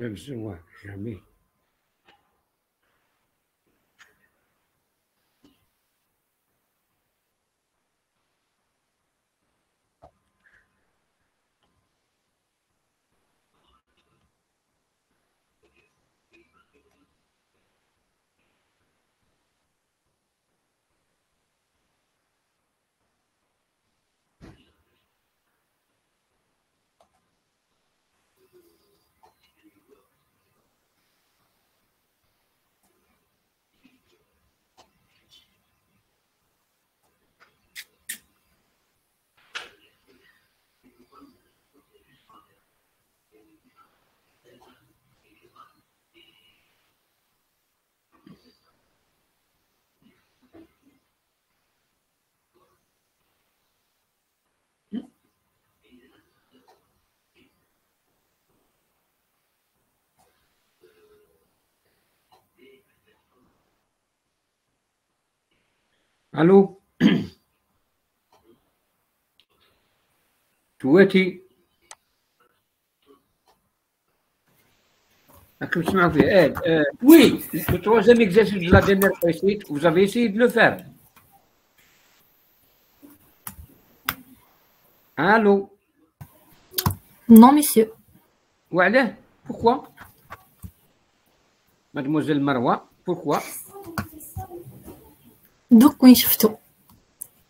besoin, jamais. Allô? تواتي راكم تسمعوا فيه oui, le troisième exercice de la dernière fois, vous avez essayé de le faire. Allô? Non, monsieur. وعلاه؟ Pourquoi? Mademoiselle Marwa, pourquoi? دوك وين شفتو.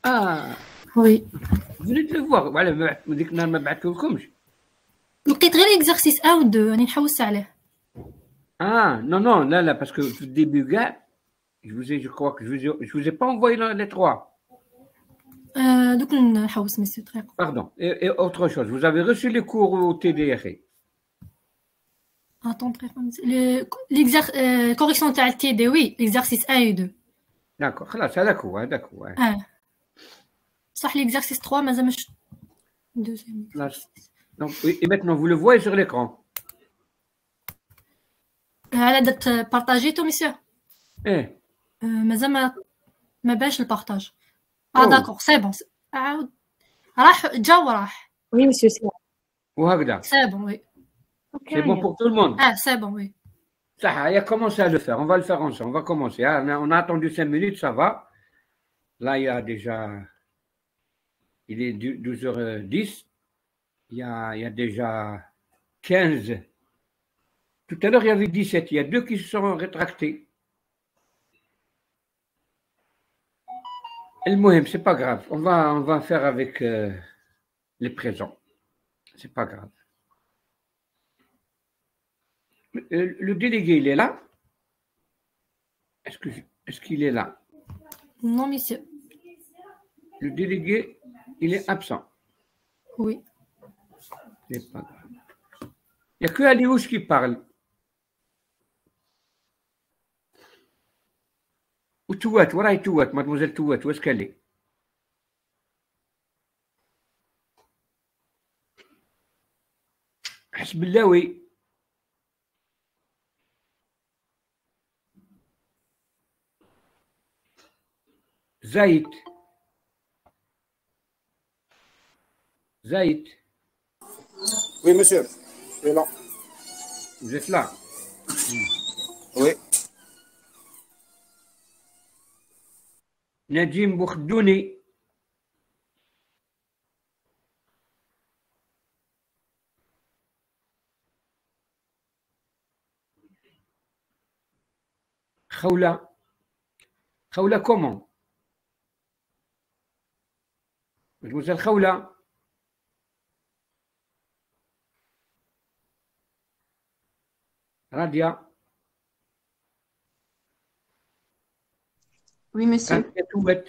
Ah, وي. venez de le voir. وعلاه ديك النهار ما بعثتهولكمش؟ لقيت غير اكزرسيس 1 و 2 راني نحوس عليه. Ah, non, non, là, parce que au début, gars, je crois que je vous ai pas envoyé les trois. دوك نحوس مسيو دقيقة. Pardon. Et autre chose, vous avez reçu les cours au TDR. Attends, correction تاع التي دي وي l'exercice 1 et 2. D'accord, خلاص هذاك هو هذاك هو. صح l'exercice 3 مازال مش deuxième. Donc, et maintenant vous le voyez sur l'écran. على دات بارطاجيتو مسيو. ايه مازال ما باش البارطاج. داكور سي بون. عاود راح جا وراح. Oui, monsieur, c'est bon. وهكذا. سي بون وي. C'est bon pour tout le monde. C'est bon, oui. Ça, il a commencé à le faire. On va le faire ensemble. On va commencer. On a attendu 5 minutes, ça va. Là, il y a déjà... Il est 12h10. Il y a déjà 15. Tout à l'heure, il y avait 17. Il y a 2 qui se sont rétractés. El Mohem, c'est pas grave. On va faire avec les présents. C'est pas grave. Le délégué, il est là? Est-ce qu'il est là? Non, monsieur. Le délégué, il est absent. Oui. C'est pas grave. Il n'y a que Aliouche qui parle. Ou Touat, voilà Touat, mademoiselle Touat, où est-ce qu'elle est? حسب الله وي. Zaïd. Zaïd. Oui, monsieur. Je suis là. Vous êtes là? Oui. Nadim Boukdouni. Khawla. Khawla comment? Mademoiselle Khawla. Radia. Oui, monsieur. Radia Touat.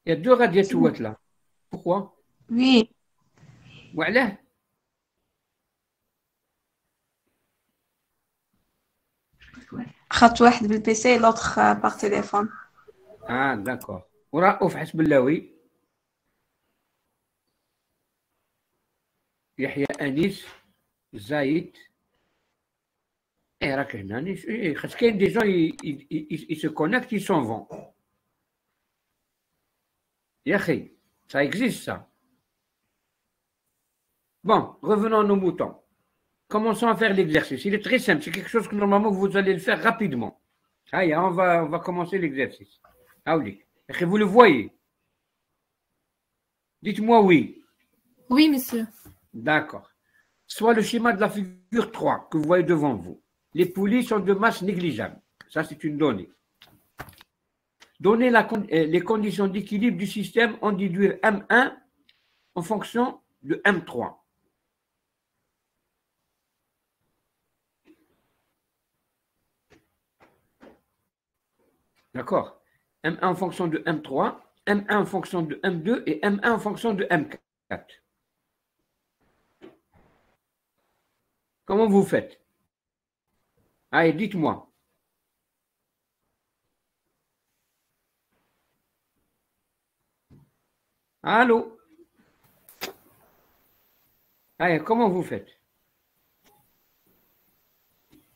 Il y a 2 Radia Touat là. Pourquoi? Oui. وعلاه؟ خدت واحد بالبيسي l'autre par téléphone. Ah, d'accord. ورؤوف حسب الله يحيى أنيس زايد. راك هنا خاطر كاين دي جون ils se connectent, ils s'en vont. يا أخي, ça existe ça. Bon, revenons à nos moutons. commençons à faire l'exercice. Il est très simple. C'est quelque chose que normalement vous allez le faire rapidement. Allez, on va commencer l'exercice. Allez. Vous le voyez? Dites-moi oui. Oui, monsieur. D'accord. Soit le schéma de la figure 3 que vous voyez devant vous. Les poulies sont de masse négligeable. Ça, c'est une donnée. Donner les conditions d'équilibre du système en déduire M1 en fonction de M3. D'accord? M1 en fonction de M3, M1 en fonction de M2 et M1 en fonction de M4. Comment vous faites? Allez, dites-moi. Allô? Allez, comment vous faites?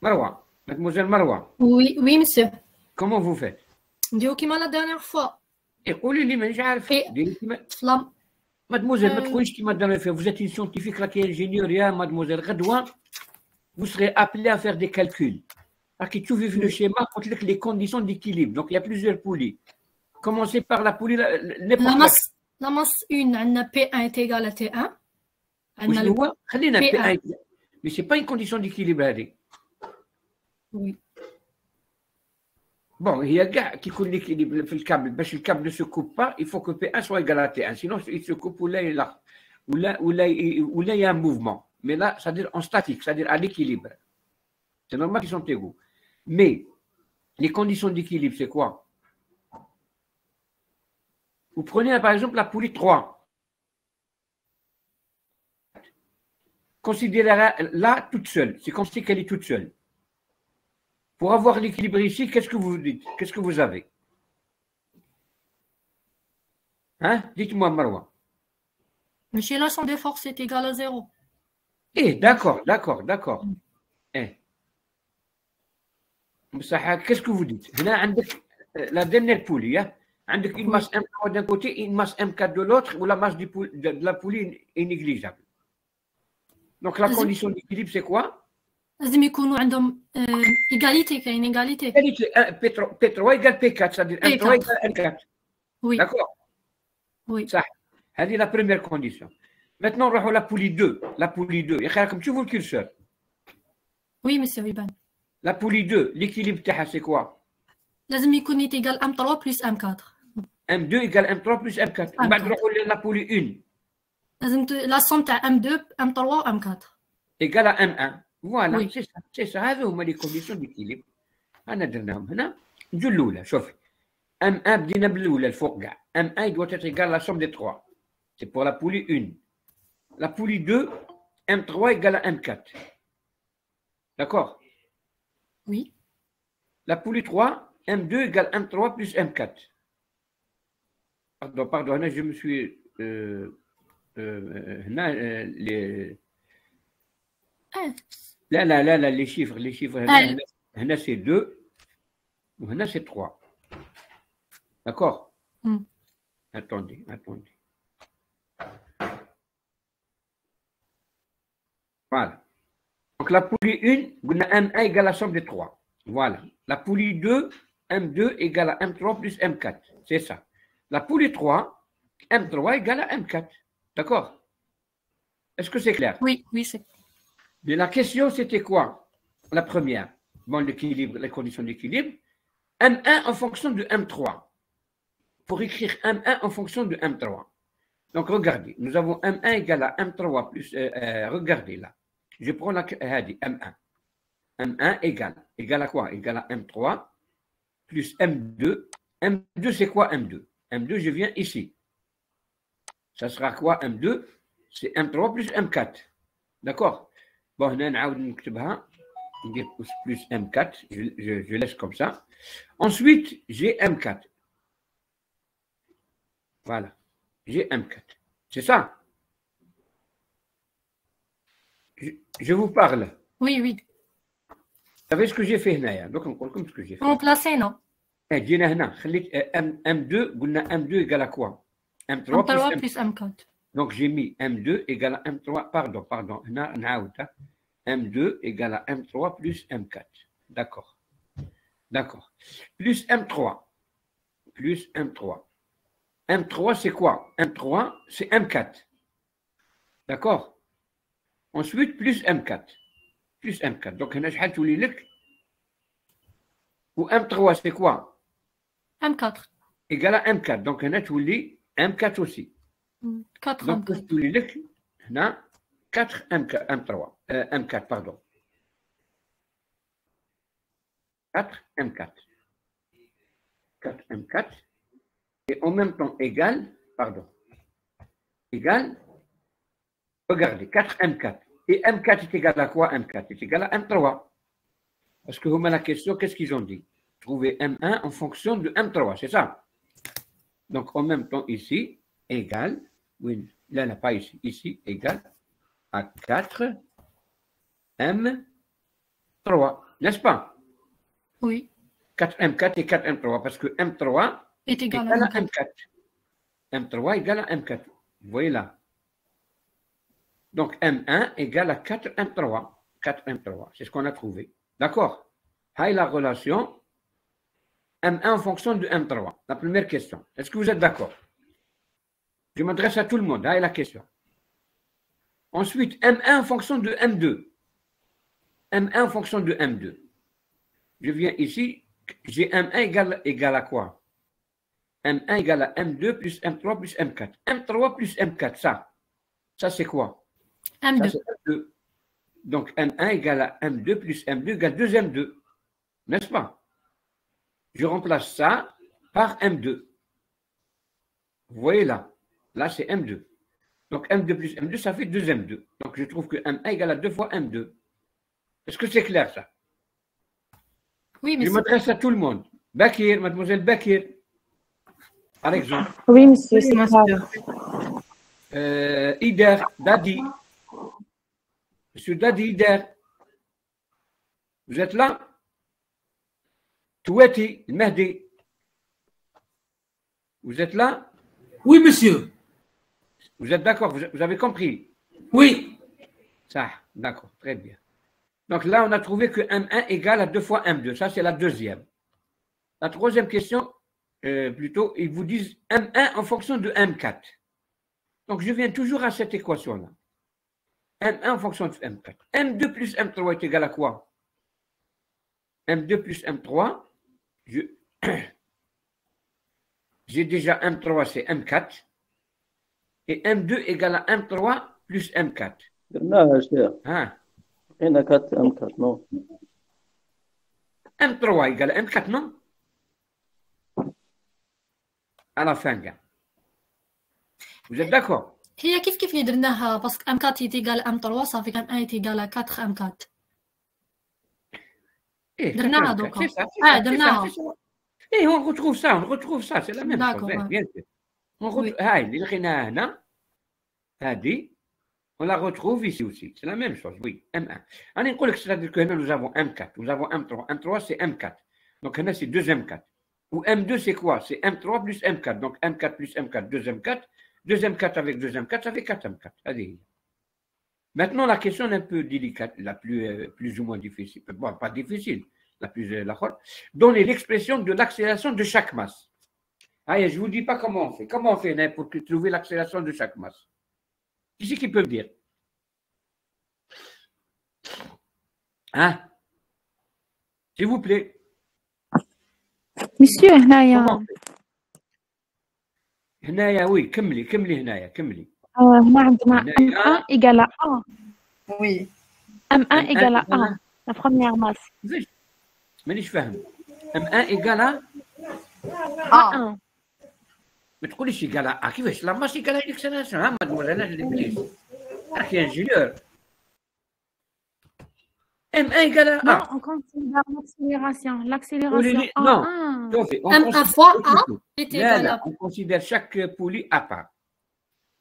Marwa, mademoiselle Marwa, Oui, oui, monsieur. comment vous faites? نديرو كيما la dernière fois. Et قولي لي مانيش عارف. إيه. ديري كيما فلام. mademoiselle, ما تقوليش كيما dernière fois. Vous êtes une scientifique là qui est ingénieure, يا mademoiselle. غدوة, vous serez appelé à faire des calculs. راكي تشوفي في le schéma قلت لك les conditions d'équilibre. Donc il y a plusieurs poulies. Commencez par la poulie La masse 1 عندنا P1 est égal à T1. عندنا وشنو هو؟ خلينا P1. P1. Mais c'est pas une condition d'équilibre هذه. Oui. Bon, il y a gars qui connaît l'équilibre في الكابل باش الكابل ne se coupe pas, il faut que P1 soit égal à T1. Sinon, il se coupe ou là il y a un mouvement. Mais là, c'est-à-dire en statique, c'est-à-dire à l'équilibre. C'est normal qu'ils sont égaux. Mais les conditions d'équilibre, c'est quoi? Vous prenez par exemple la poulie 3. Considérez-la là toute seule. C'est comme si qu'elle est toute seule. Pour avoir l'équilibre ici, qu'est-ce que vous dites? Qu'est-ce que vous avez? Hein? Dites-moi, Marwa. ماشي la somme des forces est égale à 0. Eh, d'accord. Eh. Qu'est-ce que vous dites? Là, عندك la dernière poulie, hein? عندك une masse M3 d'un côté et une masse M4 de l'autre, ou la masse de la poulie est négligeable. Donc la condition d'équilibre, c'est quoi? لازم يكونوا عندهم égalité, كاين égalité. P3 égale P4, c'est-à-dire M3 égale M4. Oui. D'accord? Oui. Ça, c'est la première condition. Maintenant, on va la poulie 2. La poulie 2. Comme tu vois le curseur. Oui, monsieur Iban. La poulie 2, l'équilibre, c'est quoi? لازم يكون égal M3 plus M4. M2 égale M3 plus M4. On va la poulie 1. لازم la somme تاع M2, M3 و M4. Égale à M1. Voilà, Oui. c'est ça. هذو هما les conditions d'équilibre. أنا درناهم هنا. نجو الأولى شوفي. M1 بدينا بالأولى الفوق كاع. M1 il doit être égal à la somme des 3. C'est pour la poulie 1. La poulie 2, M3 égale à M4. D'accord? Oui. La poulie 3, M2 égale M3 plus M4. Pardon, je me suis... là, les chiffres. Là, c'est 2. Là, c'est 3. D'accord? Attendez. Voilà. Donc, la poulie 1, M1 égale à la somme des 3. Voilà. La poulie 2, M2 égale à M3 plus M4. C'est ça. La poulie 3, M3 égale à M4. D'accord? Est-ce que c'est clair? Oui, c'est. Mais la question, c'était quoi? La première. Bon, l'équilibre, les conditions d'équilibre. M1 en fonction de M3. Pour écrire M1 en fonction de M3. Donc, regardez. Nous avons M1 égale à M3 plus... regardez là. Je prends la M1. M1 égale à quoi? Égale à M3 plus M2. M2, c'est quoi M2? M2, je viens ici. Ça sera quoi M2? C'est M3 plus M4. D'accord? Bon, on a plus M4. Je laisse comme ça. Ensuite, j'ai M4. Voilà. J'ai M4. C'est ça? Je vous parle. Oui. Vous savez ce que j'ai fait là? Donc, on comme ce que j'ai fait. Remplacer, non? جينا هنا خليت M2 قلنا M2 égale à quoi? M3 plus M4. Donc j'ai mis M2 égale à M3. Pardon. هنا نعاود. M2 égale à M3 plus M4. D'accord. D'accord. Plus M3. Plus M3. M3, c'est quoi? M3, c'est M4. D'accord? Ensuite, plus M4. Plus M4. Donc, on a ou M3, c'est quoi? M4. Égal à M4. Donc, on a M4 aussi. 4 Donc, M4. on a 4 M4, M3. M4, pardon. 4 M4. 4 M4. Et en même temps égal, pardon, égal, regardez, 4 M4. Et M4 est égal à quoi? M4 est égal à M3. Parce que vous m'avez la question, qu'est-ce qu'ils ont dit? Trouver M1 en fonction de M3, c'est ça? Donc en même temps ici, égal, oui, là, là, pas ici, ici, égal à 4 M3, n'est-ce pas? Oui. 4 M4 et 4 M3, parce que M3 Est égal à M4. M3 égale à M4. Vous voyez là. Donc M1 égale à 4 M3. 4 M3, c'est ce qu'on a trouvé. D'accord? Haï la relation M1 en fonction de M3. La première question. Est-ce que vous êtes d'accord? Je m'adresse à tout le monde. Haï la question. Ensuite, M1 en fonction de M2. M1 en fonction de M2. Je viens ici. J'ai M1 égal à quoi? M1 égale à M2 plus M3 plus M4. M3 plus M4, ça c'est quoi? M2. Ça, c'est M2. Donc M1 égale à M2 plus M2 égale 2M2. N'est-ce pas? Je remplace ça par M2. Vous voyez là. Là, c'est M2. Donc M2 plus M2, ça fait 2M2. Donc je trouve que M1 égale à 2 fois M2. Est-ce que c'est clair ça? Oui, mais je m'adresse à tout le monde. Bakir, mademoiselle Bakir. Par exemple. Oui, monsieur, c'est Ider, Dadi. Monsieur Dadi, Ider. Vous êtes là? Touati, Mehdi. Vous êtes là? Oui, monsieur. Vous êtes d'accord? Vous avez compris? Oui. Ça, d'accord, très bien. Donc là, on a trouvé que M1 égale à 2 fois M2. Ça, c'est la deuxième. La troisième question, plutôt, ils vous disent M1 en fonction de M4. Donc, je viens toujours à cette équation-là. M1 en fonction de M4. M2 plus M3 est égal à quoi? M2 plus M3, j'ai déjà M3, c'est M4. Et M2 égale à M3 plus M4. Hein? M4, non. M3 égale à M4, non? À la fin, gars. Vous êtes d'accord? هي كيف اللي درناها باسكو M4 est égal à M3 صافي كان 1 est égal à 4 M4 درناها دوكا درناها Et on retrouve ça, c'est la même chose, bien sûr. On retrouve, on la retrouve ici aussi, c'est la même chose, oui, M1. C'est-à-dire que nous avons M4, nous avons M3, M3 c'est M4, donc là c'est 2 M4. Ou M2 c'est quoi? C'est M3 plus M4, donc M4 plus M4, 2 M4, 2 M4 avec 2 M4, ça fait 4 M4. Allez. Maintenant la question est un peu délicate, la plus ou moins difficile, bon, pas difficile. La plus donnez l'expression de l'accélération de chaque masse. Allez, je ne vous dis pas comment on fait. Comment on fait pour trouver l'accélération de chaque masse? Qui c'est qui peut me dire? Hein? S'il vous plaît. Monsieur, هنايا. هنايا oui, كملي هنايا كملي. هنا عندنا M1 égale à A. Oui. M1 égale à A, la première masse. مانيش فاهم. M1 égale à A1. ما تقوليش égale à A كيفاش؟ لا ماس égale à l'accélération. ها mademoiselle الإبليس. أخي ingénieur. M1 égale à A. Non, on considère l'accélération. L'accélération A1. Non. M1 fois A est égal à... On considère chaque poulie à part.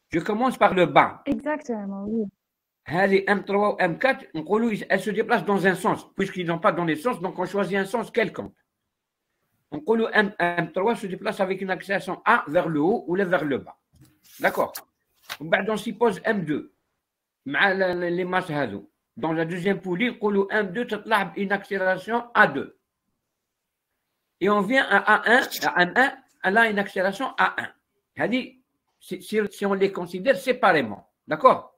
Je commence par le bas. Exactement, oui. Les M3 ou M4, elles se déplacent dans un sens. Puisqu'ils n'ont pas dans les sens, donc on choisit un sens quelconque. On M3 se déplace avec une accélération A vers le haut ou vers le bas. D'accord. On suppose M2. Les masses هذو. Dans la deuxième poulie, M2 تطلع une accélération A2. Et on vient à A1, à M1, elle a une accélération A1. Si on les considère séparément, d'accord?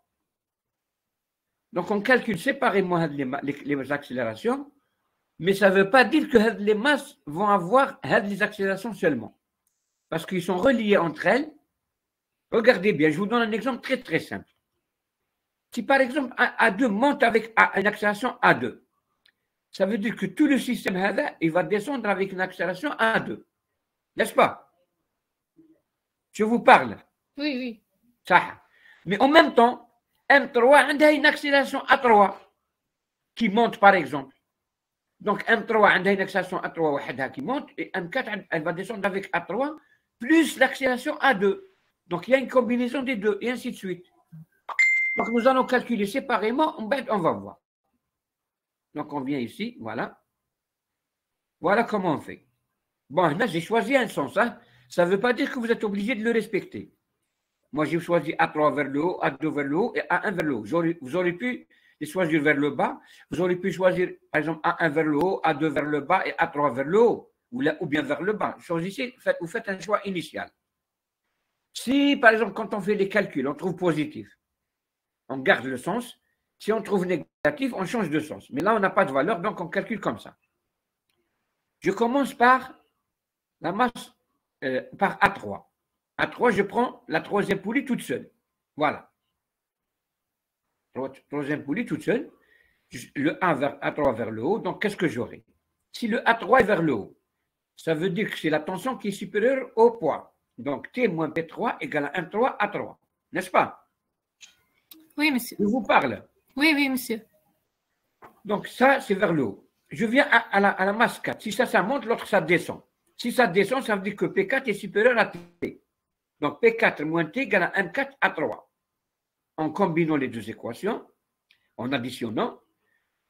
Donc on calcule séparément les accélérations, mais ça ne veut pas dire que les masses vont avoir les accélérations seulement. Parce qu'ils sont reliés entre elles. Regardez bien, je vous donne un exemple très très simple. Si par exemple A2 monte avec une accélération A2, ça veut dire que tout le système il va descendre avec une accélération A2. N'est-ce pas? Je vous parle. Oui, oui. Ça. Mais en même temps, M3 a une accélération A3 qui monte par exemple. Donc M3 a une accélération A3 qui monte et M4 elle va descendre avec A3 plus l'accélération A2. Donc il y a une combinaison des deux et ainsi de suite. Donc nous allons calculer séparément, on va voir. Donc on vient ici, voilà. Voilà comment on fait. Bon, là j'ai choisi un sens. Hein. Ça ne veut pas dire que vous êtes obligé de le respecter. Moi j'ai choisi A3 vers le haut, A2 vers le haut et A1 vers le haut. Vous aurez pu les choisir vers le bas. Vous aurez pu choisir par exemple A1 vers le haut, A2 vers le bas et A3 vers le haut. Ou bien vers le bas. Choisissez, vous faites un choix initial. Si par exemple quand on fait les calculs, on trouve positif, on garde le sens. Si on trouve négatif, on change de sens. Mais là, on n'a pas de valeur, donc on calcule comme ça. Je commence par la masse, par A3. A3, je prends la troisième poulie toute seule. Voilà. Troisième poulie toute seule. Le A3 vers le haut, donc qu'est-ce que j'aurai? Si le A3 est vers le haut, ça veut dire que c'est la tension qui est supérieure au poids. Donc T moins P3 égale à M3 A3. N'est-ce pas? Oui, monsieur. Je vous parle. Oui, oui, monsieur. Donc ça, c'est vers le haut. Je viens à la masse 4. Si ça monte, l'autre, ça descend. Si ça descend, ça veut dire que P4 est supérieur à T. Donc P4 moins T égale à M4 A3. En combinant les deux équations, en additionnant,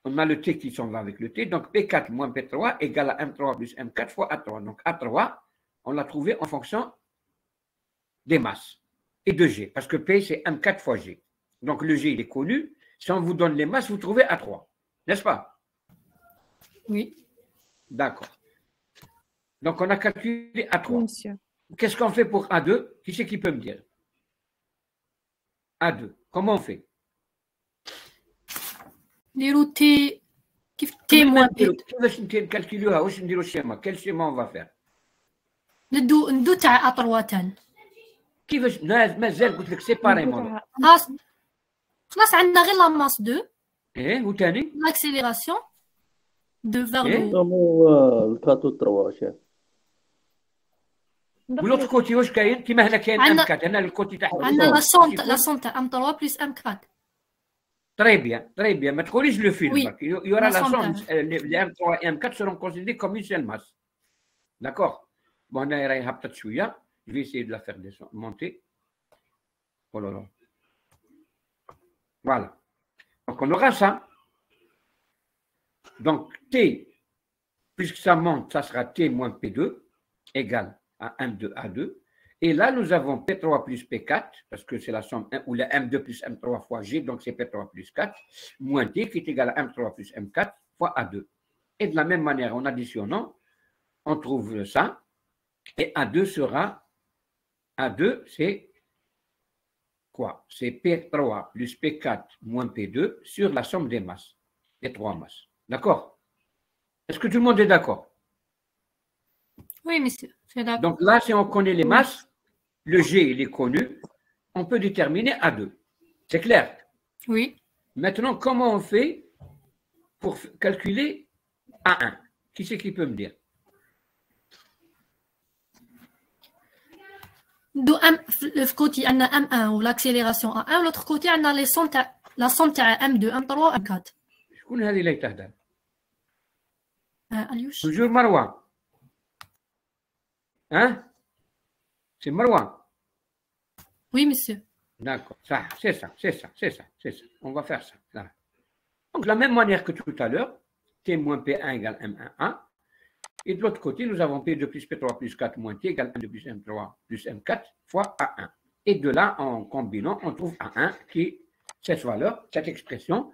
on a le T qui s'en va avec le T. Donc P4 moins P3 égale à M3 plus M4 fois A3. Donc A3, on l'a trouvé en fonction des masses et de G. Parce que P, c'est M4 fois G. Donc le G, il est connu. Si on vous donne les masses, vous trouvez A3. N'est-ce pas? Oui. D'accord. Donc on a calculé A3. Oui, monsieur. Qu'est-ce qu'on fait pour A2? Qui c'est qui peut me dire? A2. Comment on fait? نديرو T كيف T moins P. كيفاش نكالكولوها؟ واش نديرو الشيما؟ quel schéma on va faire? ندو تاع A3 تان. كيفاش مازال قلت لك سيباريمون. خلاص عندنا غير لا ماس 2. ايه وثاني؟ L'accélération de vers le haut. نظامو الكاتو 3 شاف. ولوتر كوتي واش كاين؟ كيما هنا كاين عندنا- M4 هنا الكوتي تاع عندنا لا سونت تاع M3 plus M4. Très bien. ما تقوليش le film. Oui. Il y aura la somme. L'ensemble. Les M3 et M4 seront considérés comme une seule masse. D'accord? Bon, on a هبطت شوية. Je vais essayer de la faire monter. Oh là là. Voilà. Donc on aura ça. Donc T, puisque ça monte, ça sera T moins P2 égale à M2 A2. Et là, nous avons P3 plus P4, parce que c'est la somme 1 ou la M2 plus M3 fois G, donc c'est P3 plus 4, moins T qui est égal à M3 plus M4 fois A2. Et de la même manière, en additionnant, on trouve ça. Et A2 sera, A2 c'est quoi? C'est P3 plus P4 moins P2 sur la somme des masses, les trois masses. D'accord? Est-ce que tout le monde est d'accord? Oui, monsieur. C'est d'accord. Donc là, si on connaît les masses, le G, il est connu, on peut déterminer A2. C'est clair? Oui. Maintenant, comment on fait pour calculer A1? Qui c'est qui peut me dire? دو في كوتي عندنا M1 و l'accélération A1 و l'autre côté عندنا لي سوم تاع لا سوم تاع M2 M3 و M4. شكون هذه اللي تهدر؟ اليوش. Toujours Marwan. Hein? C'est Marwan. Oui, monsieur. D'accord, c'est ça. On va faire ça. Là. Donc, de la même manière que tout à l'heure, T moins P1 égale M1. Et de l'autre côté, nous avons P2 plus P3 plus 4 moins T égale M2 plus M3 plus M4 fois A1. Et de là, en combinant, on trouve A1 qui est cette valeur, cette expression,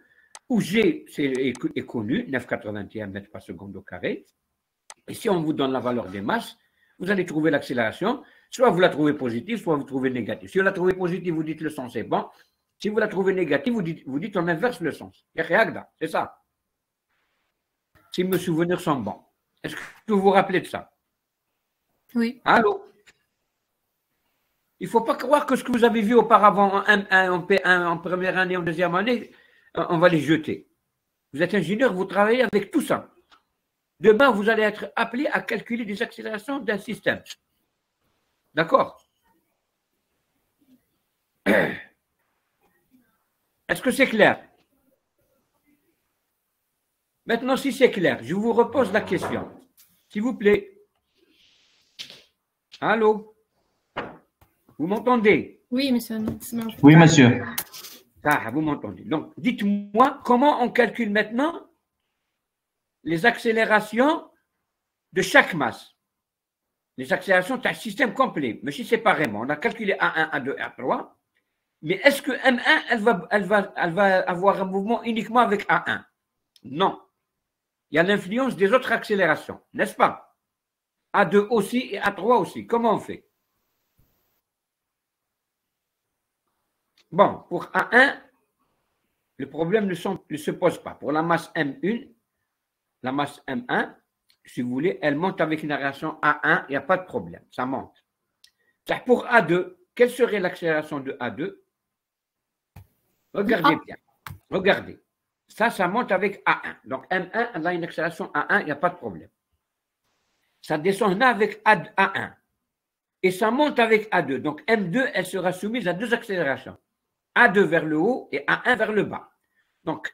où G est connu, 9,81 mètres par seconde au carré. Et si on vous donne la valeur des masses, vous allez trouver l'accélération. Soit vous la trouvez positive, soit vous trouvez négative. Si vous la trouvez positive, vous dites le sens est bon. Si vous la trouvez négative, vous dites on inverse le sens. C'est ça. Si mes souvenirs sont bons. Est-ce que vous vous rappelez de ça? Oui. Allô? Il ne faut pas croire que ce que vous avez vu auparavant en M1, en P1, en première année, en deuxième année, on va les jeter. Vous êtes ingénieur, vous travaillez avec tout ça. Demain, vous allez être appelé à calculer des accélérations d'un système. D'accord? Est-ce que c'est clair? Maintenant, si c'est clair, je vous repose la question. S'il vous plaît. Allô? Vous m'entendez? Oui, monsieur. Oui, monsieur. Ah, vous m'entendez. Donc, dites-moi comment on calcule maintenant les accélérations de chaque masse. Les accélérations d'un système complet, mais si séparément. On a calculé A1, A2, A3. Mais est-ce que M1, elle va avoir un mouvement uniquement avec A1? Non. Il y a l'influence des autres accélérations, n'est-ce pas? A2 aussi et A3 aussi. Comment on fait? Bon, pour A1, le problème ne se pose pas. Pour la masse M1, la masse M1, si vous voulez, elle monte avec une accélération A1, il n'y a pas de problème, ça monte. Pour A2, quelle serait l'accélération de A2? Regardez bien, regardez. Ça monte avec A1. Donc M1, elle a une accélération A1, il n'y a pas de problème. Ça descend là avec A1. Et ça monte avec A2. Donc M2, elle sera soumise à deux accélérations. A2 vers le haut et A1 vers le bas. Donc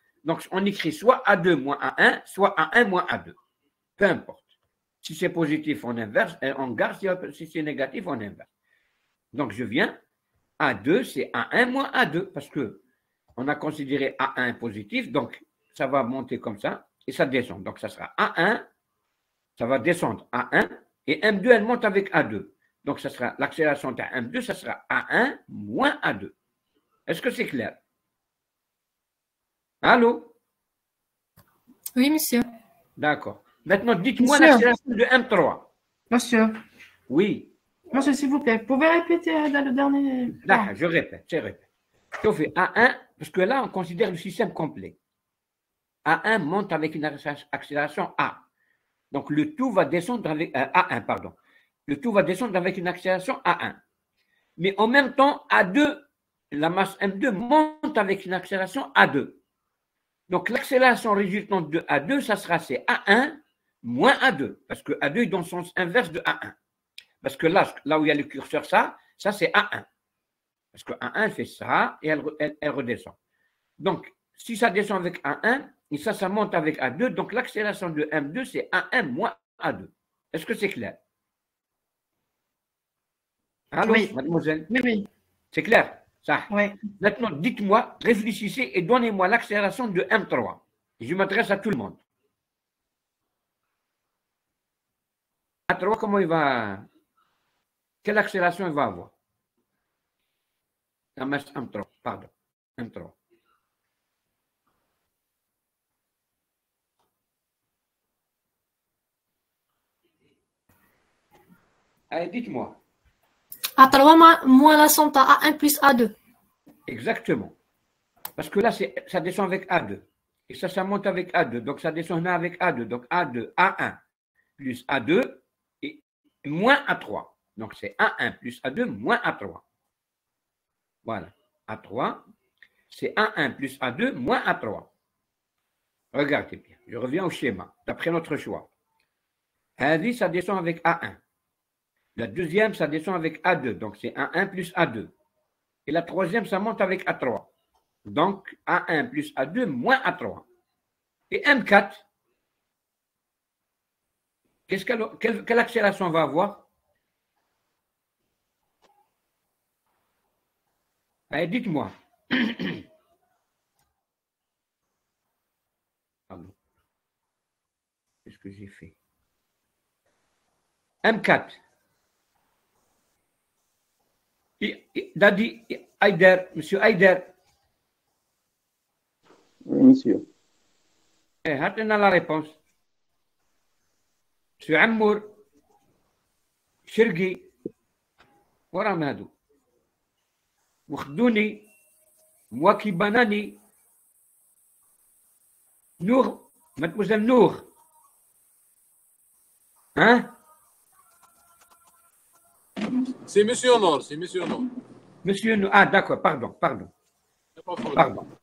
on écrit soit A2 moins A1, soit A1 moins A2. Peu importe. Si c'est positif, on inverse, on garde. Si c'est négatif, on inverse. Donc je viens, A2, c'est A1 moins A2, parce que on a considéré A1 positif, donc ça va monter comme ça, et ça descend. Donc ça sera A1, ça va descendre A1, et M2, elle monte avec A2. Donc ça sera l'accélération de M2, ça sera A1 moins A2. Est-ce que c'est clair? Allô? Oui, monsieur. D'accord. Maintenant, dites-moi l'accélération de M3. Monsieur. Oui. Monsieur, s'il vous plaît, vous pouvez répéter dans le dernier. Là, je répète. On fait A1, parce que là, on considère le système complet. A1 monte avec une accélération A. Donc, le tout va descendre avec A1, pardon. Le tout va descendre avec une accélération A1. Mais en même temps, A2, la masse M2 monte avec une accélération A2. Donc, l'accélération résultante de A2, ça sera c'est A1 moins A2, parce que A2 est dans le sens inverse de A1. Parce que là où il y a le curseur, ça c'est A1. Parce que A1 fait ça et elle redescend. Donc, si ça descend avec A1, et ça monte avec A2, donc l'accélération de M2, c'est A1 moins A2. Est-ce que c'est clair? Allô, oui. Mademoiselle? Oui. C'est clair? Ça. Oui. Maintenant, dites-moi, réfléchissez et donnez-moi l'accélération de M3. Je m'adresse à tout le monde. M3, comment il va? Quelle accélération il va avoir? La masse M3, pardon. M3. Allez, dites-moi. A3 moins la somme à A1 plus A2. Exactement. Parce que là, ça descend avec A2. Et ça monte avec A2. Donc, ça descend là avec A2. Donc, A2, A1 plus A2 et moins A3. Donc, c'est A1 plus A2 moins A3. Voilà. A3, c'est A1 plus A2 moins A3. Regardez bien. Je reviens au schéma, d'après notre choix. Hadi, ça descend avec A1. La deuxième, ça descend avec A2. Donc, c'est A1 plus A2. Et la troisième, ça monte avec A3. Donc, A1 plus A2 moins A3. Et M4, quelle accélération on va avoir? Allez, dites-moi. Pardon. Qu'est-ce que j'ai fait? M4. Dadi, Haider, monsieur Haider. Oui, monsieur. هاتنا لا ريبونس. سي عمور شرقي وراهم هادو وخدوني مواكي بناني نور مادموزيل نور ها C'est Monsieur Nord, c'est Monsieur Nord. مسيو نور داكور باردون Y a pas de problème. باردون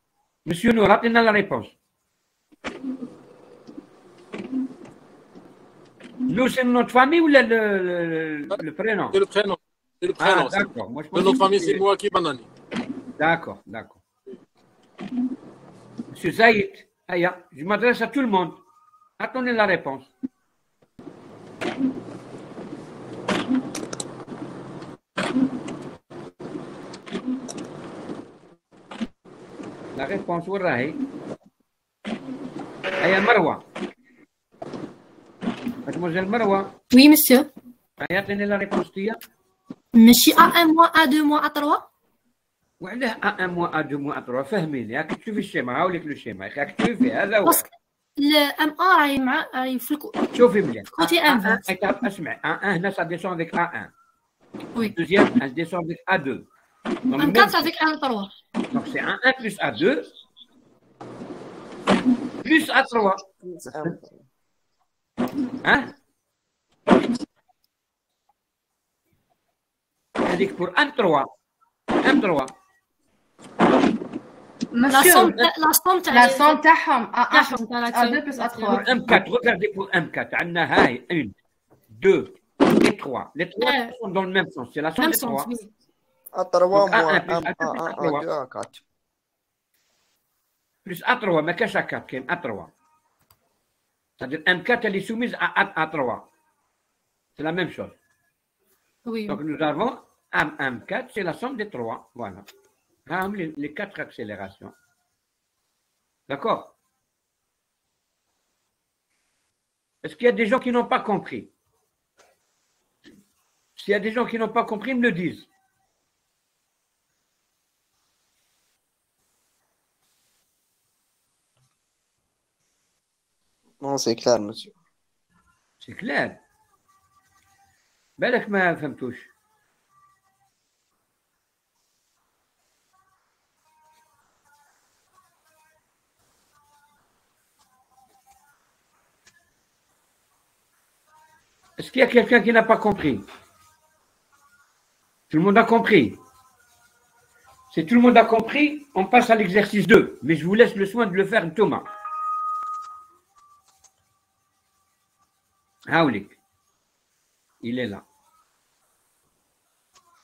مسيو نور عطينا لا ريبونس نور سي نوت فامي ولا لو برينون C'est le prénom. C'est le prénom. c'est- داكور moi je Le nom de pense famille, c'est Mouaki Banani. d'accord monsieur Zaïd هيا je m'adresse à tout le monde attendez la réponse la réponse وين راهي هيا مروه mademoiselle مروه Oui, monsieur. هيا عطيني لا ريبونس ديالك ماشي A1 mois, A2 mois, A3 وعلاه ان موا دو موا 3 فهميني راك تشوفي الشيما هاوليك لو شيما يا اخي راك تشوفي هذا هو باسكو الام ا راهي مع راهي في شوفي مليح كوتي انفيرس. اسمع A1 هنا ça descend avec A1 Oui. deuxième elle descend avec A2 donc ام 4 avec A3 donc c'est A1 plus A2 plus A3 hein هذيك pour M3 لا Monsieur, somme لا somme تاع la somme تاعهم A1 تاعهم تاع A2 plus A3. pour M4 regardez pour M4 عندنا هاي 1 2 et 3 les 3 sont dans le même sens c'est la somme même des sens 3 oui. A3 Donc, moins A1 plus M1 A2 plus A1 A2 A4. plus A3 ما كاش A4 كاين A3 c'est-à-dire M4 elle est soumise à A3 c'est la même chose Oui. donc nous avons M4 c'est la somme des 3 voilà les 4 accélérations d'accord est-ce qu'il y a des gens qui n'ont pas compris s'il y a des gens qui n'ont pas compris ils me le disent Non, c'est clair, monsieur. c'est clair بالك ما فهمتوش Est-ce qu'il y a quelqu'un qui n'a pas compris? Tout le monde a compris? Si tout le monde a compris, on passe à l'exercice 2. Mais je vous laisse le soin de le faire, Thomas. Haoulik. Il est là.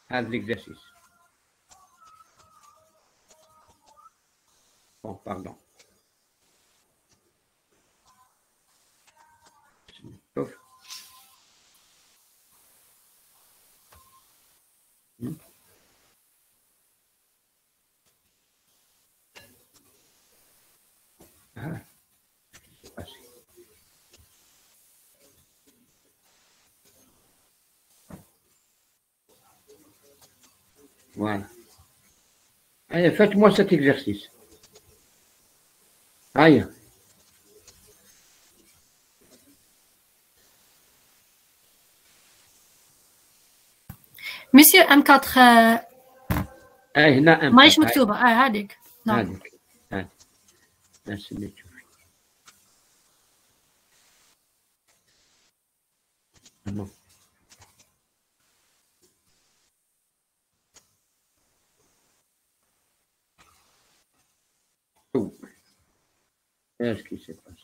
À l'exercice. Bon, pardon. Sauf. Ah, c'est passé. Voilà. Allez, faites-moi cet exercice. Aïe. Monsieur M4 هنا ماهيش مكتوبة هذيك نعم. هذيك نفس اللي تشوفي Qu'est-ce qui s'est passé?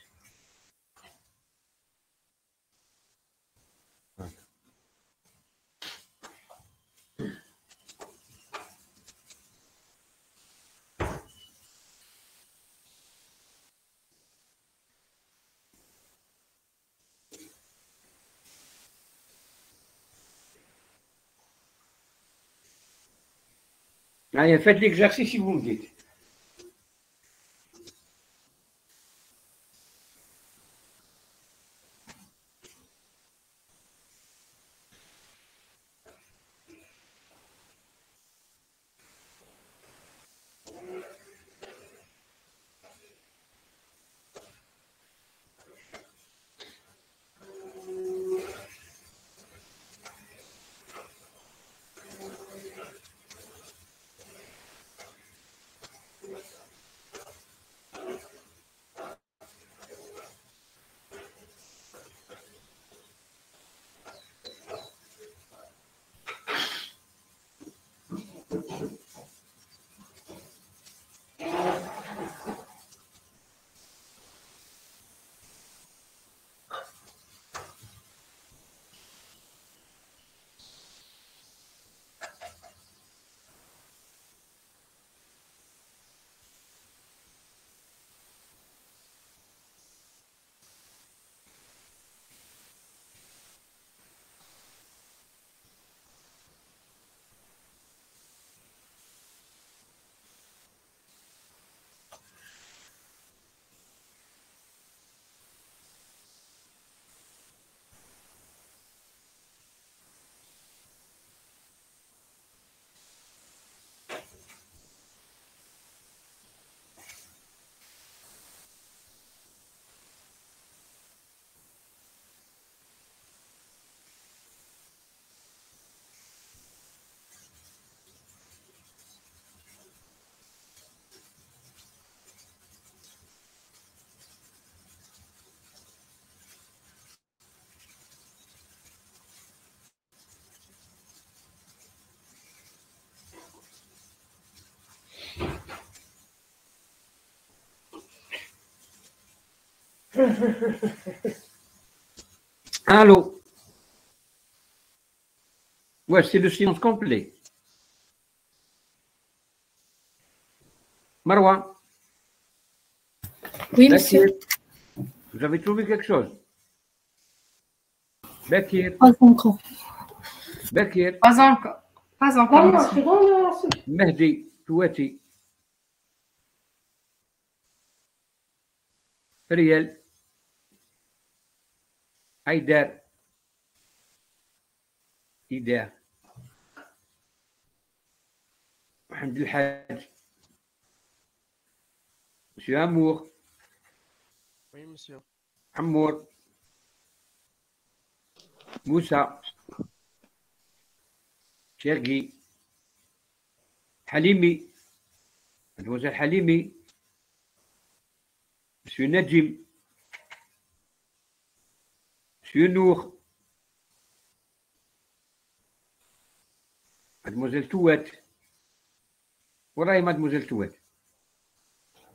Voilà. Allez, faites l'exercice si vous me dites. Allô? Ouais, c'est le silence complet. Marwa, Oui, monsieur. Bakir, vous avez trouvé quelque chose? Bakir, Pas encore. Bakir, Pas encore. Pas encore, monsieur. Mehdi, Touati, Riel, Haïder, Ider, Mohamed El Hadj, Monsieur Amour, Oui, monsieur. Amour, Moussa, Chergui, Halimi, Mademoiselle Halimi, Monsieur Najim, Monsieur Nour, Mademoiselle Touet. Voilà, et Mademoiselle Touet.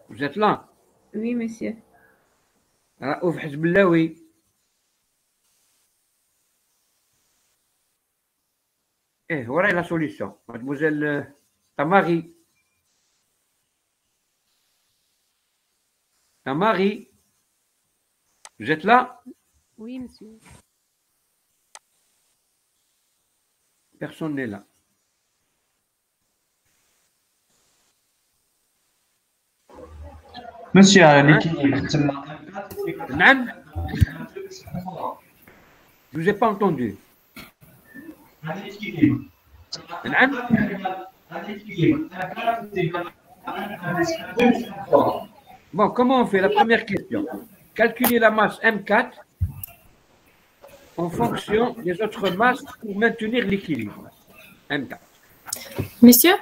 Vous êtes là? Oui, monsieur. Raouf Hezbollaoui. Voilà la solution. Mademoiselle Tamari. Tamari, vous êtes là? Oui, monsieur. Personne n'est là. Monsieur, l'équilibre. Nam? Je ne vous ai pas entendu. Nam? Bon, comment on fait? La première question. Calculer la masse M4 en fonction des autres masses pour maintenir l'équilibre. M4. Monsieur?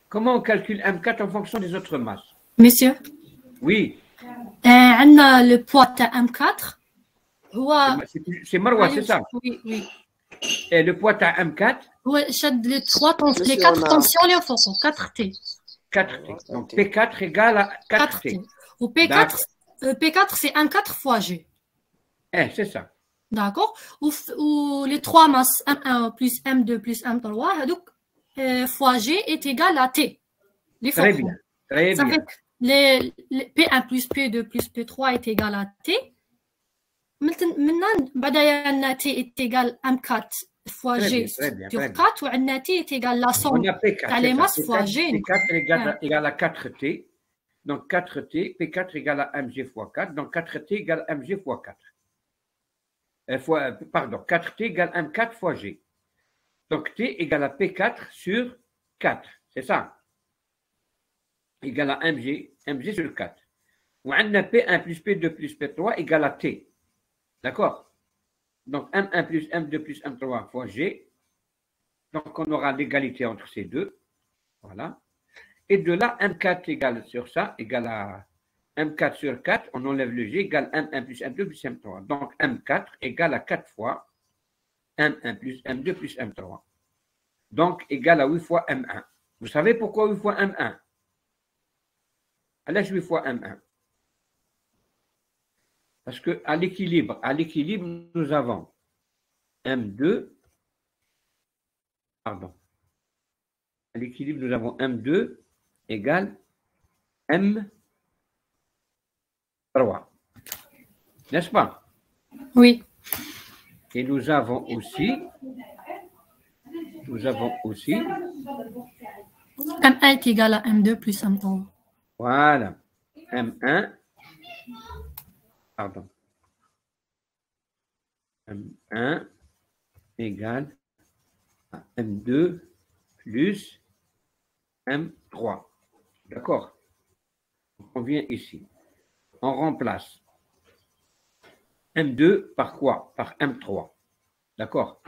Comment on calcule M4 en fonction des autres masses? Monsieur? Oui, عندنا le poids تاع M4 هو c'est Marwa, c'est ça. Oui, oui. Et le poids à M4, هو شد les 4 Monsieur, on a- tensions اللي فوقهم 4T. 4T. Donc P4 égale à 4T. Ou P4, P4 c'est M4 fois G. C'est ça. D'accord? Ou les 3 masses M1 plus M2 plus M3 donc fois G est égal à T. Les Très focaux. bien. Très Ça bien. fait que les P1 plus P2 plus P3 est égal à T. Maintenant, بداية T est égal à M4 fois Très G bien, très bien, sur très bien. 4 ou T est égal à la somme On a P4. t'as les c'est ça. masses fois G. P4 égale à 4T. Donc 4T, P4 égale à mg fois 4. Donc 4T égale à mg fois 4. Pardon, 4T égale M4 fois G. Donc T égale à P4 sur 4. C'est ça. Égale à mg sur 4. Ou on a P1 plus P2 plus P3 égale à T. D'accord? Donc M1 plus M2 plus M3 fois G. Donc on aura l'égalité entre ces deux. Voilà. Et de là, M4 égale sur ça, égale à M4 sur 4, on enlève le G, égale M1 plus M2 plus M3. Donc M4 égale à 4 fois M1 plus M2 plus M3. Donc égale à 8 fois M1. Vous savez pourquoi 8 fois M1? Allez, 8 fois M1. Parce qu'à l'équilibre, nous avons M2, pardon. À l'équilibre, nous avons M2 égale M3. N'est-ce pas? Oui. Et nous avons aussi M1 est égal à M2 plus M3. voilà, M1, pardon, M1 égale à M2 plus M3. D'accord? On vient ici. On remplace M2 par quoi? Par M3. D'accord?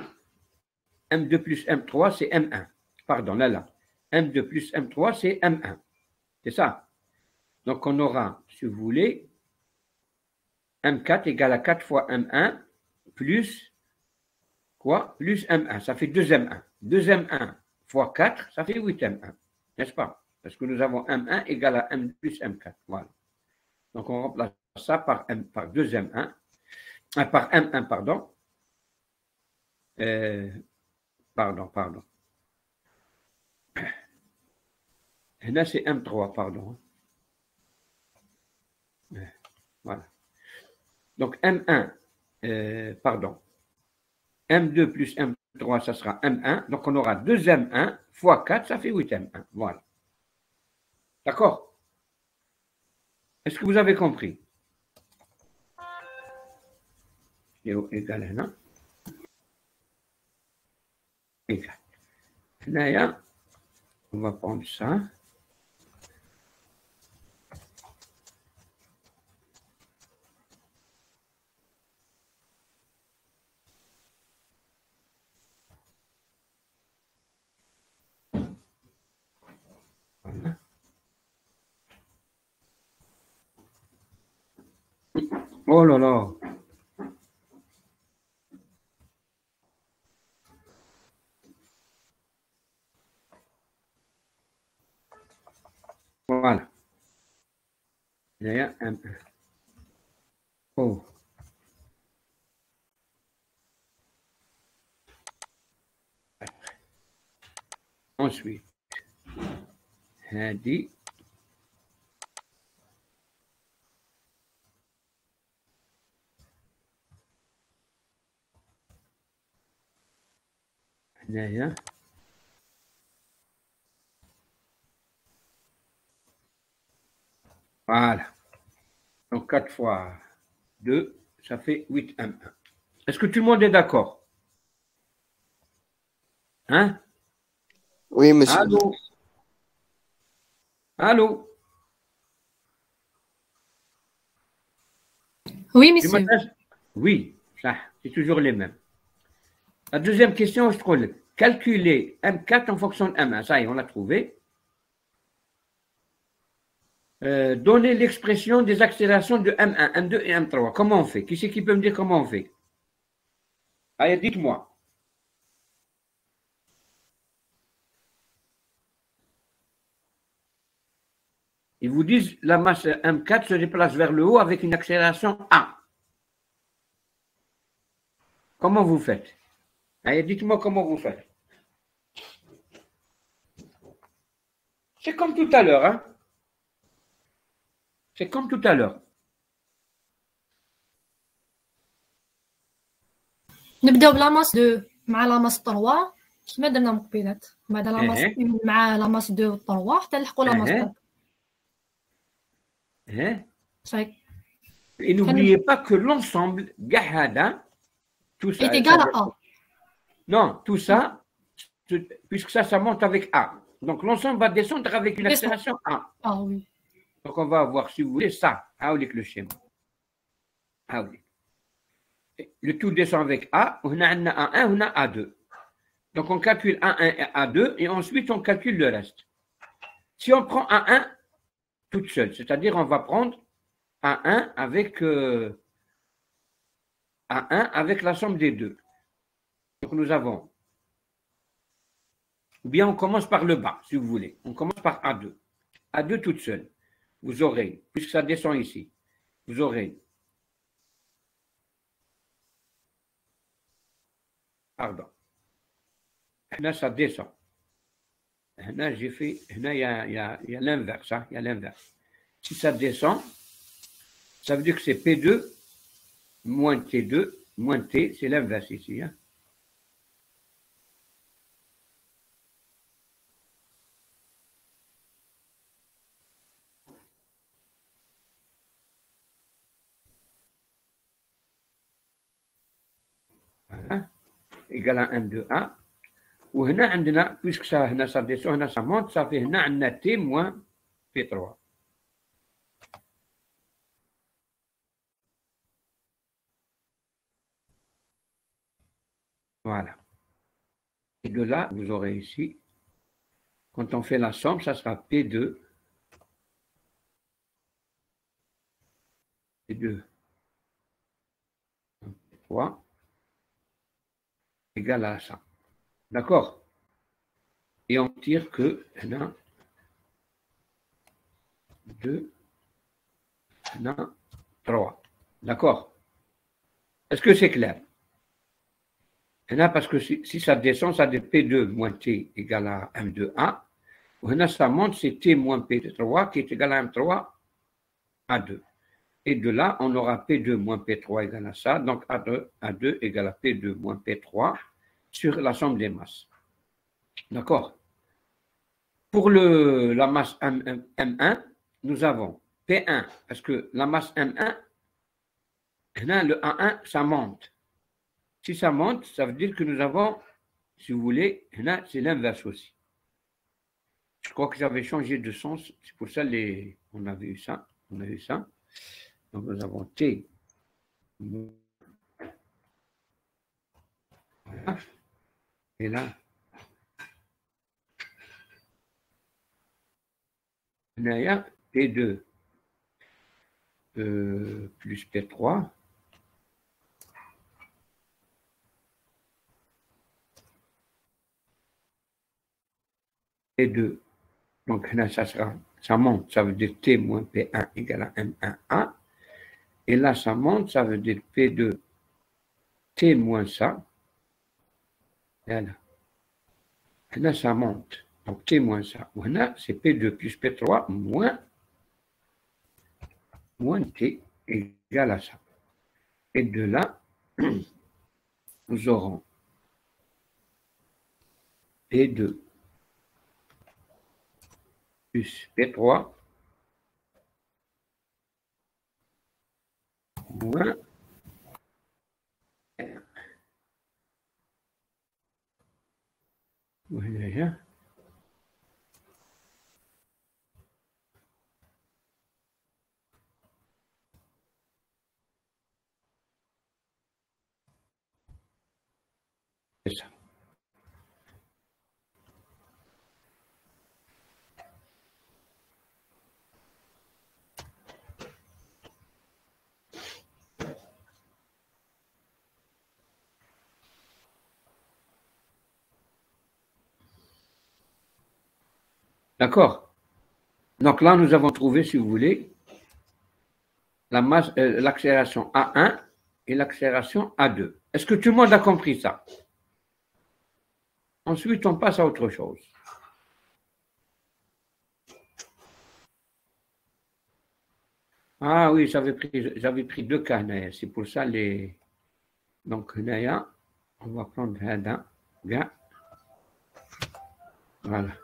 M2 plus M3, c'est M1. Pardon, là. M2 plus M3, c'est M1. C'est ça. Donc, on aura, si vous voulez, M4 égale à 4 fois M1 plus quoi? Plus M1. Ça fait 2M1. 2M1 fois 4, ça fait 8M1. N'est-ce pas? Parce que nous avons M1 égale à M plus M4. Voilà. Donc, on remplace ça par M, par 2M1, par M1, pardon. Pardon. Là, c'est M3, pardon. Voilà. Donc, M1, pardon. M2 plus M3, ça sera M1. Donc, on aura 2M1 fois 4, ça fait 8M1. Voilà. D'accord? Est-ce que vous avez compris? Égal 1. Égal. Là, on va prendre ça. Voilà. Oh là là. Voilà. Il y a un. Oh. Ensuite, هذه هنايا voilà. Donc 4 fois 2, ça fait 8M1. Est-ce que tout le monde est d'accord? Hein? Oui, monsieur. Allô? Allô? Oui, monsieur. Oui, ça, c'est toujours les mêmes. La deuxième question, je trouve, calculer M4 en fonction de M1. Ça y est, on l'a trouvé. Donner l'expression des accélérations de M1, M2 et M3. Comment on fait? Qui c'est qui peut me dire comment on fait? Allez, dites-moi. Ils vous disent la masse M4 se déplace vers le haut avec une accélération A. Comment vous faites? Allez, dites-moi comment vous faites. C'est comme tout à l'heure, hein? C'est comme tout à l'heure. نبداو بلا ماس 2 مع لا ماس 3 كيما درنا مقبلات بعد لا ماس 1 مع لا ماس 2 و 3 حتى نلحقوا لا ماس 4. Hein? Et n'oubliez pas que l'ensemble, Gahada, tout ça. Est égal à A. Non, tout ça, puisque ça monte avec A. Donc l'ensemble va descendre avec une accélération A. Ah oui. Donc on va avoir, si vous voulez, ça. Avec le schéma. Le tout descend avec A. On a A1, on a A2. Donc on calcule A1 et A2 et ensuite on calcule le reste. Si on prend A1 toute seule, c'est-à-dire on va prendre A1 avec la somme des deux. Donc nous avons, ou bien on commence par le bas, si vous voulez. On commence par A2. A2 toute seule. Vous aurez, puisque ça descend ici, vous aurez, pardon, là ça descend. Là j'ai fait, là il y a l'inverse, hein, il y a l'inverse. Si ça descend, ça veut dire que c'est P2 moins T2 moins T, c'est l'inverse ici. Hein. Voilà. Égal à 1, 2, A. Ou هنا, puisque ça, ça descend, ça monte, ça fait هنا T moins P3. Voilà. Et de là, vous aurez ici, quand on fait la somme, ça sera P2. P2. 3 égale à ça. D'accord? Et on tire que 1, 2, 1, 3. D'accord? Est-ce que c'est clair? Là, parce que si ça descend, ça donne P2 moins T égale à M2A. Là, ça monte, c'est T moins P3 qui est égal à M3 A2. Et de là, on aura P2 moins P3 égale à ça. Donc, A2 égale à P2 moins P3 sur la somme des masses. D'accord? Pour la masse M1, nous avons P1, parce que la masse M1, là, le A1, ça monte. Si ça monte, ça veut dire que nous avons, si vous voulez, là, c'est l'inverse aussi. Je crois que j'avais changé de sens, c'est pour ça on avait eu ça. On a eu ça. Donc nous avons T. Voilà. Et là, il y a P2 plus P3. P2. Donc là, ça monte, ça veut dire T moins P1 égale à M1A. Et là, ça monte, ça veut dire P2 T moins ça. Voilà. Et là, ça monte. Donc T moins ça. Voilà, c'est P2 plus P3 moins T égale à ça. Et de là, nous aurons P2 plus P3 moins R. Voilà. C'est ça. D'accord? Donc là, nous avons trouvé, si vous voulez, l'accélération A1 et l'accélération A2. Est-ce que tout le monde a compris ça? Ensuite, on passe à autre chose. Ah oui, j'avais pris 2 cas, Naya. C'est pour ça Donc, Naya, on va prendre Hada, gars. Voilà.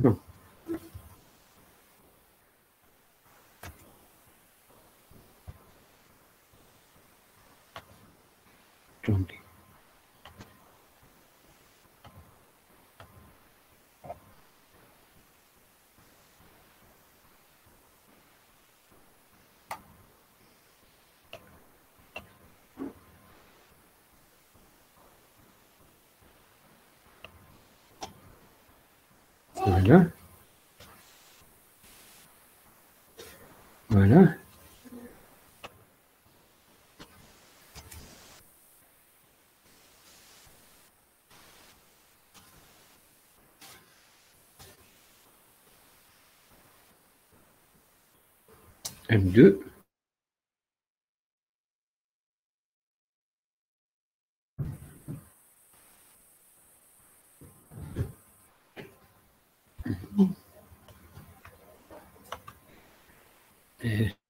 Non. Attendez. Voilà. Voilà. M2.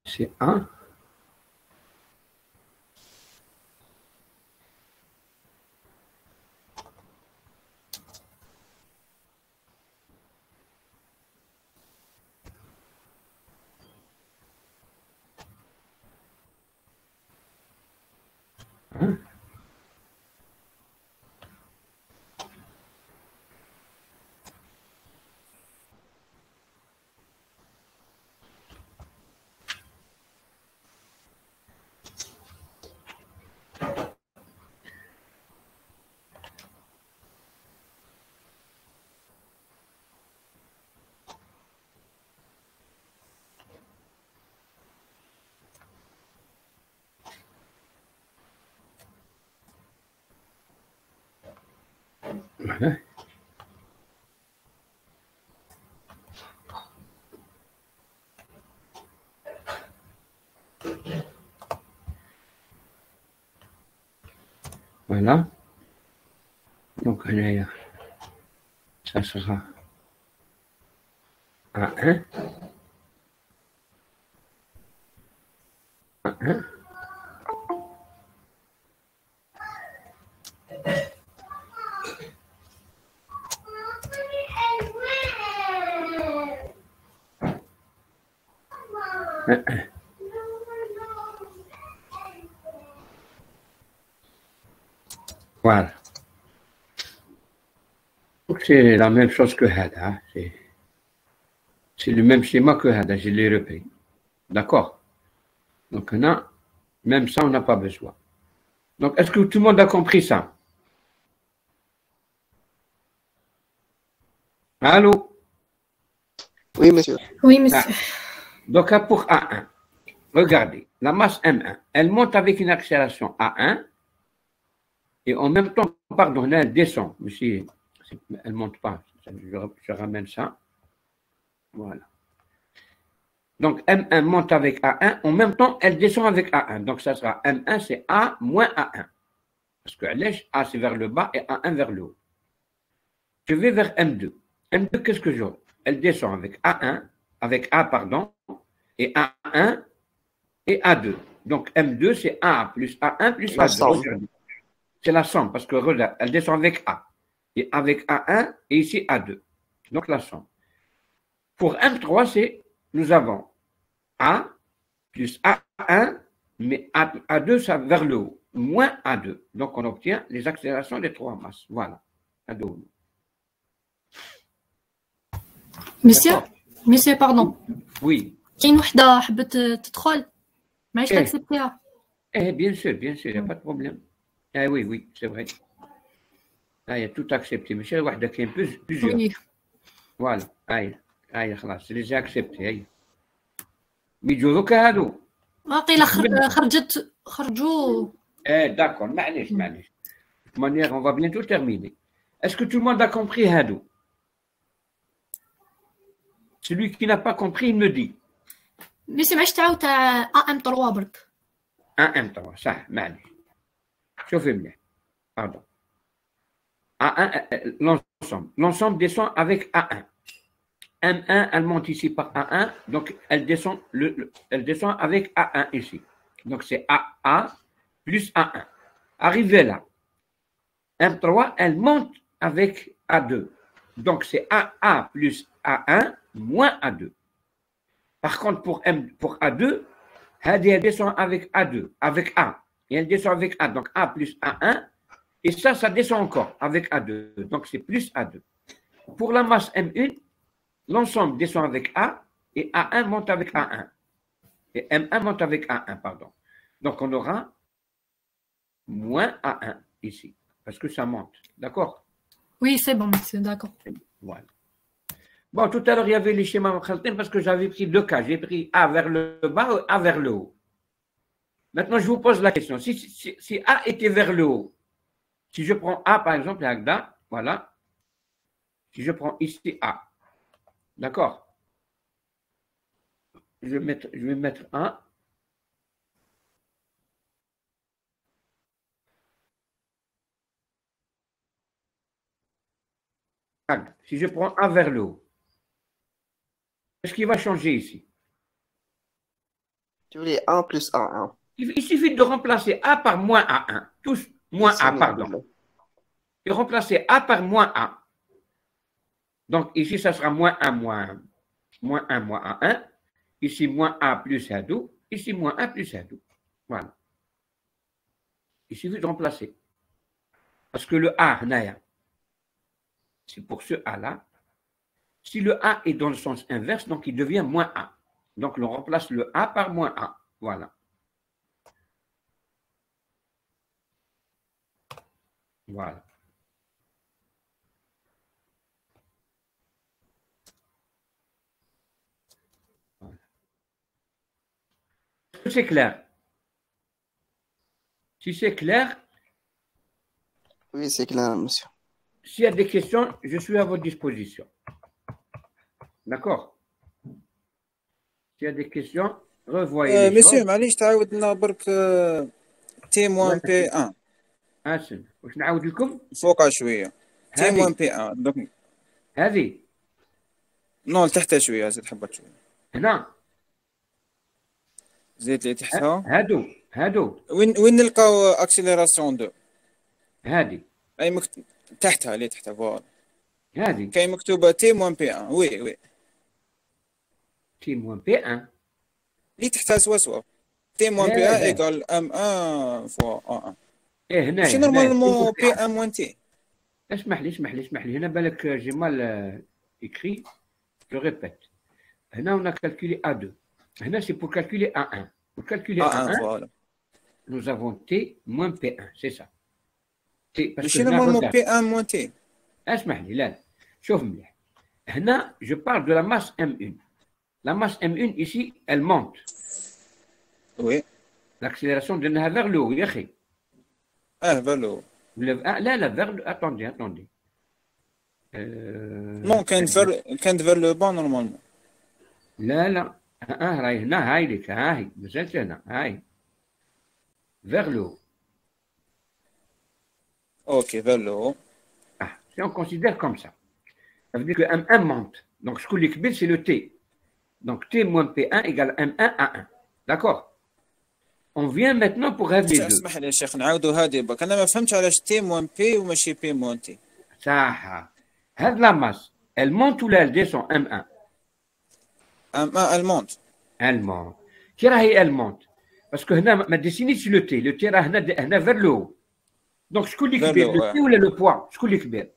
C'est 1. Voilà. Voilà. Donc, ça sera A1. A1. A1. Voilà. Donc, c'est la même chose que Hada. C'est le même schéma que Hada, je l'ai repris. D'accord? Donc, même ça, on n'a pas besoin. Donc, est-ce que tout le monde a compris ça? Allô? Oui, monsieur. Oui, monsieur. Donc, pour A1, regardez, la masse M1, elle monte avec une accélération A1 et en même temps, pardon, là, elle descend. Mais si elle ne monte pas, je ramène ça. Voilà. Donc, M1 monte avec A1, en même temps, elle descend avec A1. Donc, ça sera M1, c'est A moins A1. Parce que A, c'est vers le bas et A1 vers le haut. Je vais vers M2. M2, qu'est-ce que j'aurai? Elle descend avec A1, avec A, pardon, et A1 et A2. Donc, M2, c'est A plus A1 plus La A2. somme. Regardez. C'est la somme, parce que regarde, elle descend avec A. Et avec A1 et ici A2. Donc, la somme. Pour M3, nous avons A plus A1, mais A2, ça vers le haut, moins A2. Donc, on obtient les accélérations des trois masses. Voilà. A2. Monsieur, pardon. Oui. كاين وحده حبت تدخل معليش تاكسبتيها. Bien sûr, il n'y a pas de problème. Ah oui, c'est vrai. Ah, il y a tout accepté. Mais c'est واحدة كاين plusieurs. Oui. Voilà. هاي خلاص je les ai acceptés. هاي. يجوا دوك هادو. قيله خرجوا. D'accord, معليش. De toute manière, on va bientôt terminer. Est-ce que tout le monde a compris هادو? Celui qui n'a pas compris, il me dit. ميسي معليش تعاود تاع AM3 برك. AM3 صح معليش. شوفي مليح. Pardon. A1, l'ensemble descend avec A1. M1, elle monte ici par A1, donc elle descend, elle descend avec A1 ici. Donc c'est AA plus A1. Arrivé là, M3, elle monte avec A2. Donc c'est AA plus A1 moins A2. Par contre, pour A2, elle descend avec A2, avec A. Et elle descend avec A, donc A plus A1. Et ça descend encore avec A2. Donc c'est plus A2. Pour la masse M1, l'ensemble descend avec A et A1 monte avec A1. Et M1 monte avec A1, pardon. Donc on aura moins A1 ici, parce que ça monte. D'accord? Oui, c'est bon, monsieur, d'accord. Voilà. Bon, tout à l'heure, il y avait les schémas parce que j'avais pris deux cas. J'ai pris A vers le bas ou A vers le haut. Maintenant, je vous pose la question. Si A était vers le haut, si je prends A, par exemple, Agda, voilà. Si je prends ici A, d'accord? Je vais mettre 1. Si je prends A vers le haut, qu'est-ce qui va changer ici? Tu voulais 1 plus A1. Il suffit de remplacer A par moins A1. Tous, moins A, pardon. Et remplacer A par moins A. Donc, ici, ça sera moins 1, moins 1, moins A1. Ici, moins A plus A2. Ici, moins 1 plus A2. Voilà. Il suffit de remplacer. Parce que le A, c'est pour ce A-là. Si le A est dans le sens inverse, donc il devient moins A. Donc, on remplace le A par moins A. Voilà. Voilà. Est-ce que c'est clair? Si c'est clair, Oui, c'est clair, monsieur. s'il y a des questions, je suis à votre disposition. D'accord? S'il y a des questions, revoyez les مسيو choses. معليش تعاود لنا برك تي موان بي 1 حسن واش نعاود لكم؟ فوقها شويه تي موان هذه بي 1 دوك هذه نو لتحتها شويه زيد حبه شويه هنا زيد لي تحتها هادو وين نلقاو اكسيليراسيون 2 هذه اي تحتها اللي تحتها فوالا هذه كاين مكتوبه تي موان بي 1 وي تي موان بي 1 اللي تحتها سوا تي موان بي 1 ايكال ام 1 فوا ا 1 ايه هنا ماشي نورمالمون بي 1 موان تي. اسمح لي هنا بالك جي مال écrit je répète هنا on a calculé A2 هنا c'est pour calculer A1 pour calculer A1 voilà. nous avons T moins P1 c'est ça ماشي نورمالمون بي 1 موان تي. اسمح لي لا شوف مليح هنا je parle de la masse M1 la masse M1 ici elle monte oui l'accélération درناها vers le haut يا اخي vers le haut. لا vers le attendez non كانت vers le bas normalement. لا راهي هنا هاي لك هاي مازالت هنا هاي vers le haut. Ok, vers le haut. Si on considère comme ça veut dire que M1 monte. Donc ce que l'équilibre c'est le T. Donc T moins P1 égale M1 à 1. D'accord? On vient maintenant pour rêver les deux. اسمح لي يا شيخ نعاودوا هذه برك انا ما فهمتش علاش تي موان بي وماشي بي موان تي. صح. هاد la masse elle monte ou elle descend M1? M1 elle monte. Elle monte. كي راهي elle monte parce que هنا ما ديسينيش لو تي لو تي راه هنا vers le haut. Donc شكون اللي كبير لو تي ولا لو بوا؟ شكون اللي كبير؟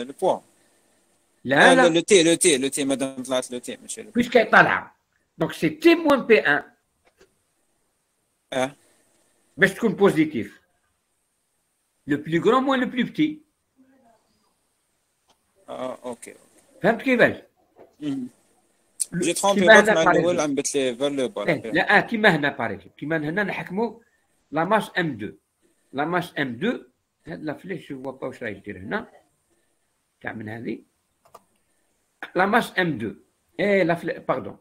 لو بوا. لا لو تي مادام طلعت لو تي ماشي لو بويسك طالعه. Donc c'est T moins P1 باش تكون بوزيتيف. Le plus grand moins le plus petit. اوكي. فهمت كيفاش؟ جي ترومبي مع الاول عم بت لي فير لو با. لا كيما هنا باريكل كيما هنا نحكموا لا ماس M2. لا ماس M2 هاد لا فليش جو با واش راهي دير هنا تاع من هذه لا ماس M2 ايه لا فليش باردون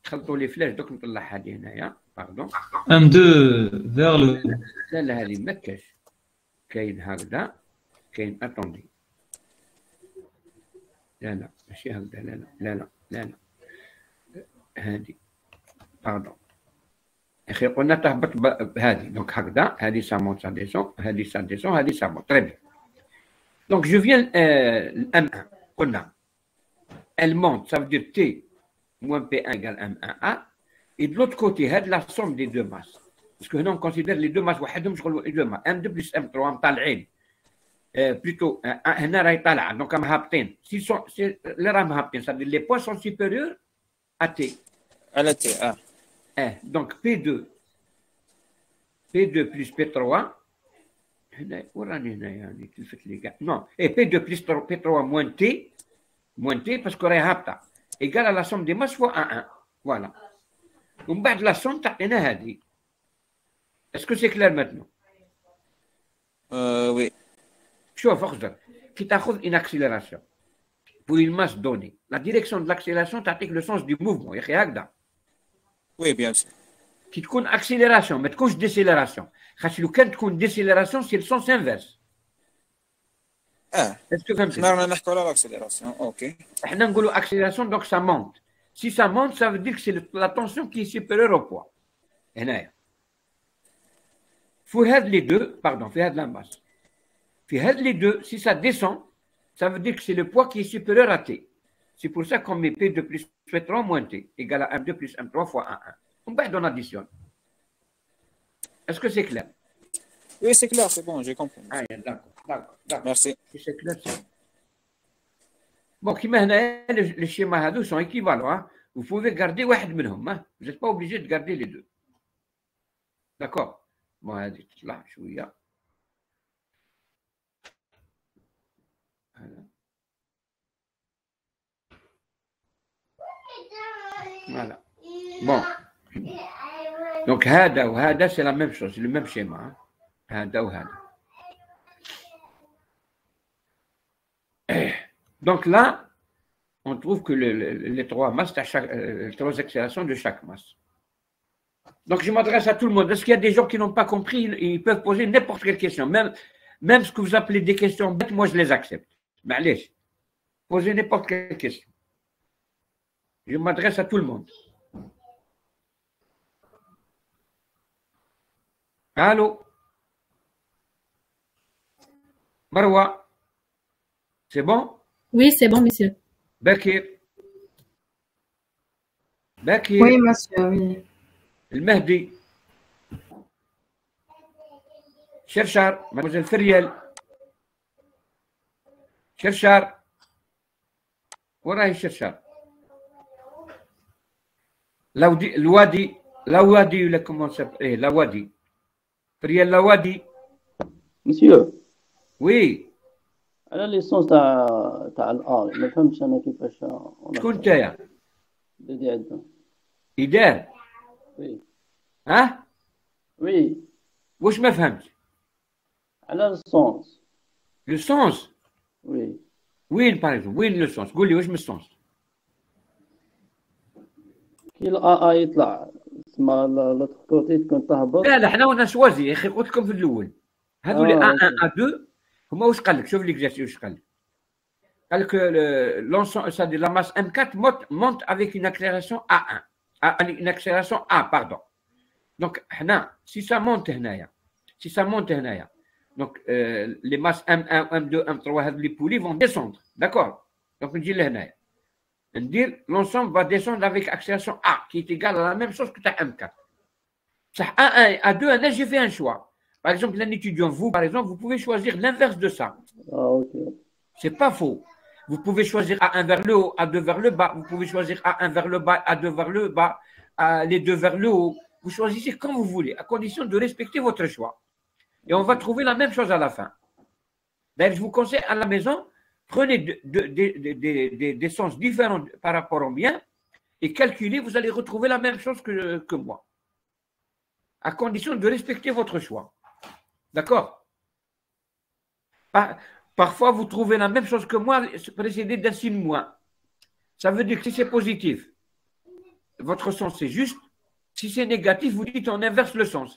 تخلطوا لي فلاش دوك نطلع هذه هنايا باردون M2 vers le لا هذه ما كاش كاين هكذا كاين اتوندي لا ماشي هكذا لا هذه باردون اخي قلنا تهبط بهذه دونك هكذا هذه سا مونت سا ديسون هذه سا ديسون هذه سا مونت تري بيان دونك جو فيان M1 قلنا elle monte, ça veut dire T moins P1 égale M1A. Et de l'autre côté, c'est la somme des deux masses. Parce que nous, on considère les deux masses, les deux masses, M2 plus M3, مطالعين. Plutôt, هنا راهي طالعة, donc مهابطين. اللي راه مهابطين, ça veut dire les points sont supérieurs à T. À la T, donc P2 plus P3, هنا وراني هنا يعني تلفت لي كاع. Non, et P2 plus P3 moins T, parce que راه égale à la somme des masses fois A1. Voilà. ومن بعد la somme تعطينا هذه. Est-ce que c'est clair maintenant? Oui. شوف اخزر كي تاخذ une accélération pour une masse donnée. La direction de l'accélération تعطيك le sens du mouvement. يا اخي هكذا. Oui, bien sûr. كي تكون accélération ما تكونش décélération. خاطر لو كان تكون décélération c'est le sens inverse. Est-ce que فهمت؟ رانا نحكوا على l'accélération. OK. احنا نقولوا accélération donc ça monte. Si ça monte, ça veut dire que c'est la tension qui est supérieure au poids. هنايا. Pour les deux, pardon, في هاد la masse. Les deux, si ça descend, ça veut dire que c'est le poids qui est supérieur à T. C'est pour ça qu'on met P2 plus P3 moins T égale à M2 plus M3 fois 1,1. On additionne. Est-ce que c'est clair? Oui, c'est clair, c'est bon, j'ai compris. Ah, d'accord. Merci. C'est clair, c'est bon. Qui les schémas sont équivalents. Hein? Vous pouvez garder واحد منهم. Hein? Vous n'êtes pas obligé de garder les deux. D'accord? Bon, هذه تطلع شوية. Voilà. Bon. Donc, هذا وهذا c'est la même chose, c'est le même schéma. Hein? هذا وهذا. Donc là, on trouve que les trois masses, les trois accélérations de chaque masse. Donc, je m'adresse à tout le monde. Est-ce qu'il y a des gens qui n'ont pas compris? Ils peuvent poser n'importe quelle question. Même ce que vous appelez des questions bêtes, moi, je les accepte. Mais allez, posez n'importe quelle question. Je m'adresse à tout le monde. Allô? Marwa? C'est bon? Oui, c'est bon, monsieur. Bakir? Oui, monsieur, oui. المهدي شرشار مدموزيل فريال شرشار وراهي شرشار الوادي ولا كومون سابيل الوادي فريال الوادي مسيو وي على ليسونس تاع الار ما فهمتش انا كيفاش شكون نتايا بدي عندنا يدار وي ها وي واش ما فهمت على السونس لو سونس وي وين باغ وين لو سونس قول لي واش من السونس كي الA يطلع تسمى لوتر كوتي تكون تهبط لا حنا وانا شوازي يا اخي قلت لكم في الاول هذو لي A1 A2 هما واش قال لك شوف ليكزارسيس واش قال لك قال لك l'ensemble ça de la masse M4 monte avec une accélération A1 une accélération A pardon donc si ça monte هنايا donc les masses M1 M2 M3 هذو les poulies vont descendre d'accord donc نجي لهنايا ندير l'ensemble va descendre avec accélération A qui est égale à la même chose que ta M4 صح A1 A2 أنا j'ai fait un choix. Par exemple, un étudiant, vous, par exemple, vous pouvez choisir l'inverse de ça. Ah, ok. C'est pas faux. Vous pouvez choisir A1 vers le haut, A2 vers le bas. Vous pouvez choisir A1 vers le bas, A2 vers le bas, les deux vers le haut. Vous choisissez comme vous voulez, à condition de respecter votre choix. Et on va trouver la même chose à la fin. D'ailleurs, je vous conseille à la maison, prenez des sens différents par rapport au bien et calculez, vous allez retrouver la même chose que moi. À condition de respecter votre choix. D'accord? Parfois, vous trouvez la même chose que moi, précédé d'un signe moins. Ça veut dire que si c'est positif, votre sens est juste. Si c'est négatif, vous dites on inverse le sens.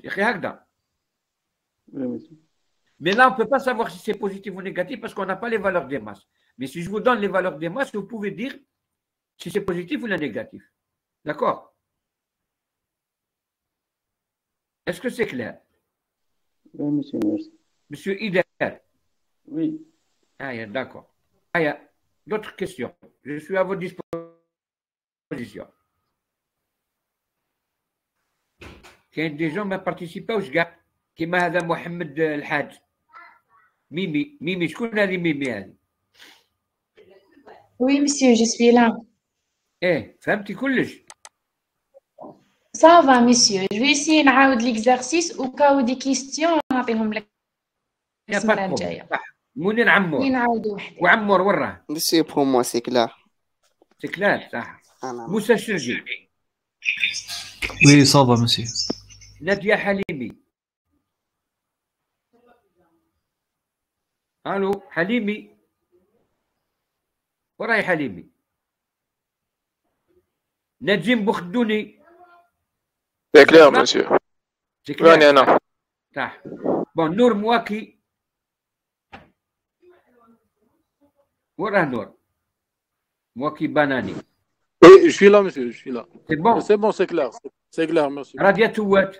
Mais là, on ne peut pas savoir si c'est positif ou négatif parce qu'on n'a pas les valeurs des masses. Mais si je vous donne les valeurs des masses, vous pouvez dire si c'est positif ou négatif. D'accord? Est-ce que c'est clair? Oui, monsieur, merci. Monsieur Ider? Oui. Ah, d'accord. Ah, d'autres questions? Je suis à votre disposition. كاين دي جون ما بارتيسيباوش كاع كيما هذا محمد الحاج ميمي شكون هذه ميمي هذه؟ Oui, monsieur, je suis là. فهمتي كلش؟ Ça va, monsieur. Je vais essayer نعاود l'exercice au cas où des questions نعطيهم لك السمانة الجاية. منين عمور؟ نعاودو وحدة. وعمور وين راه؟ Monsieur, pour moi, c'est clair. C'est clair, صح. موسى الشرقي. Oui, ça va, monsieur. نادية حليمي. الو حليمي. وراي حليمي. نجيم بوخدوني. C'est clair, monsieur. C'est clair. Oui, non. صح. بون نور مواكي. وراه نور. مواكي بناني. Oui, je suis là, monsieur, je suis là. C'est bon. C'est bon, c'est clair. C'est clair, merci. رادياتوات.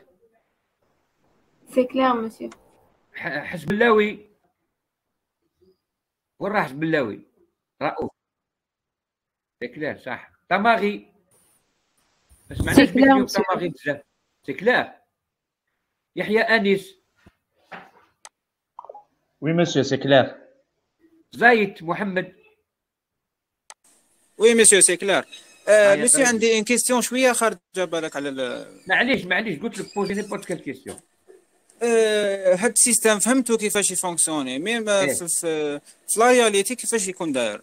C'est clair, monsieur. حسب اللاوي. وين راح حسب اللاوي؟ رؤوف. C'est clair صح. تماغي. ما سمعناش فيديو تماغي بزاف. C'est clair. يحيى أنيس. Oui, monsieur, c'est clair. زايد محمد. Oui, monsieur, c'est clair. Monsieur, عندي une question شوية خارجة بالك على معليش قلت لك بوزي نيبورت كال كيستيون. هاد السيستم فهمتو كيفاش يفونكسيوني ميم في الرياليتي كيفاش يكون داير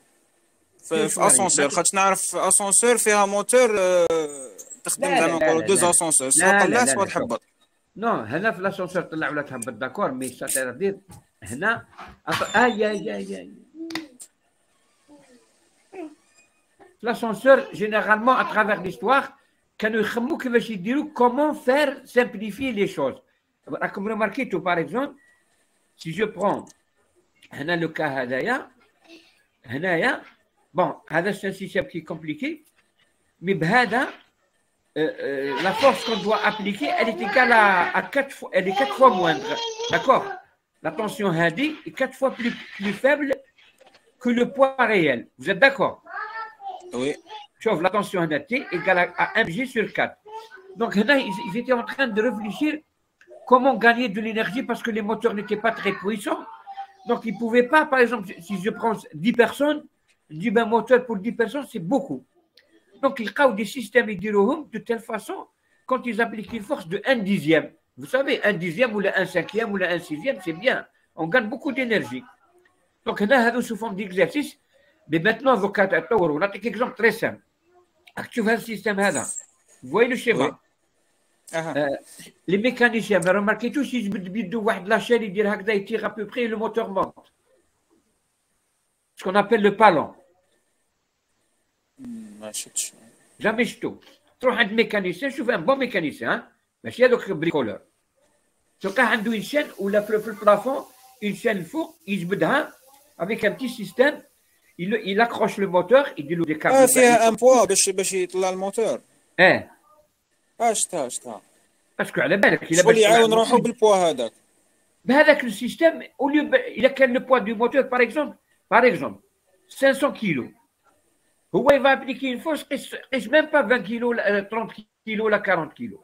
في اسانسور خاطر نعرف اسانسور فيها موتور تخدم زعما نقولوا دوز اسانسور سواء طلع سواء تهبط. نو هنا في الاسانسور طلع ولا تهبط داكور مي ساتير هنا اي l'ascenseur, généralement, à travers l'histoire, comment faire simplifier les choses. Comme remarquez tout, par exemple, si je prends le cas bon, c'est un système qui est compliqué, mais la force qu'on doit appliquer, elle est égale à 4 fois, elle est 4 fois moindre. D'accord? La tension hadi est 4 fois plus faible que le poids réel. Vous êtes d'accord? Oui. Sauf la tension T égale à 1 G sur 4. Donc, ils étaient en train de réfléchir comment gagner de l'énergie parce que les moteurs n'étaient pas très puissants. Donc, ils ne pouvaient pas, par exemple, si je prends 10 personnes, je dis ben, moteur pour 10 personnes, c'est beaucoup. Donc, ils créent des systèmes de telle façon, quand ils appliquent une force de 1/10. Vous savez, 1/10 ou le 1/5 ou le 1/6, c'est bien. On gagne beaucoup d'énergie. Donc, là, sous forme d'exercice. Mais maintenant, on a un exemple très simple. Tu vois le système là. Vous voyez le schéma. Les mécaniciens, remarquez tous, si je de la chaîne, ils tirent à peu près et le moteur monte. Ce qu'on appelle le palon. Jamais je trouve. Trop un mécanicien, je trouve un bon mécanicien, mais il y a donc bricoleur. Ce cas, il y a une chaîne où le plafond, une chaîne four, il se bedha avec un petit système. Il accroche le moteur, il dit le câbles. فيها ان بوا باش يطلع الموتور. شفتها. باسكو على بالك شغل يعاون روحو بالبوا هذاك. بهذاك السيستم au lieu il a quel le poids du moteur par exemple 500 kilos. هو il va appliquer une force قيس même pas 20 kilos 30 kilos là 40 kilos.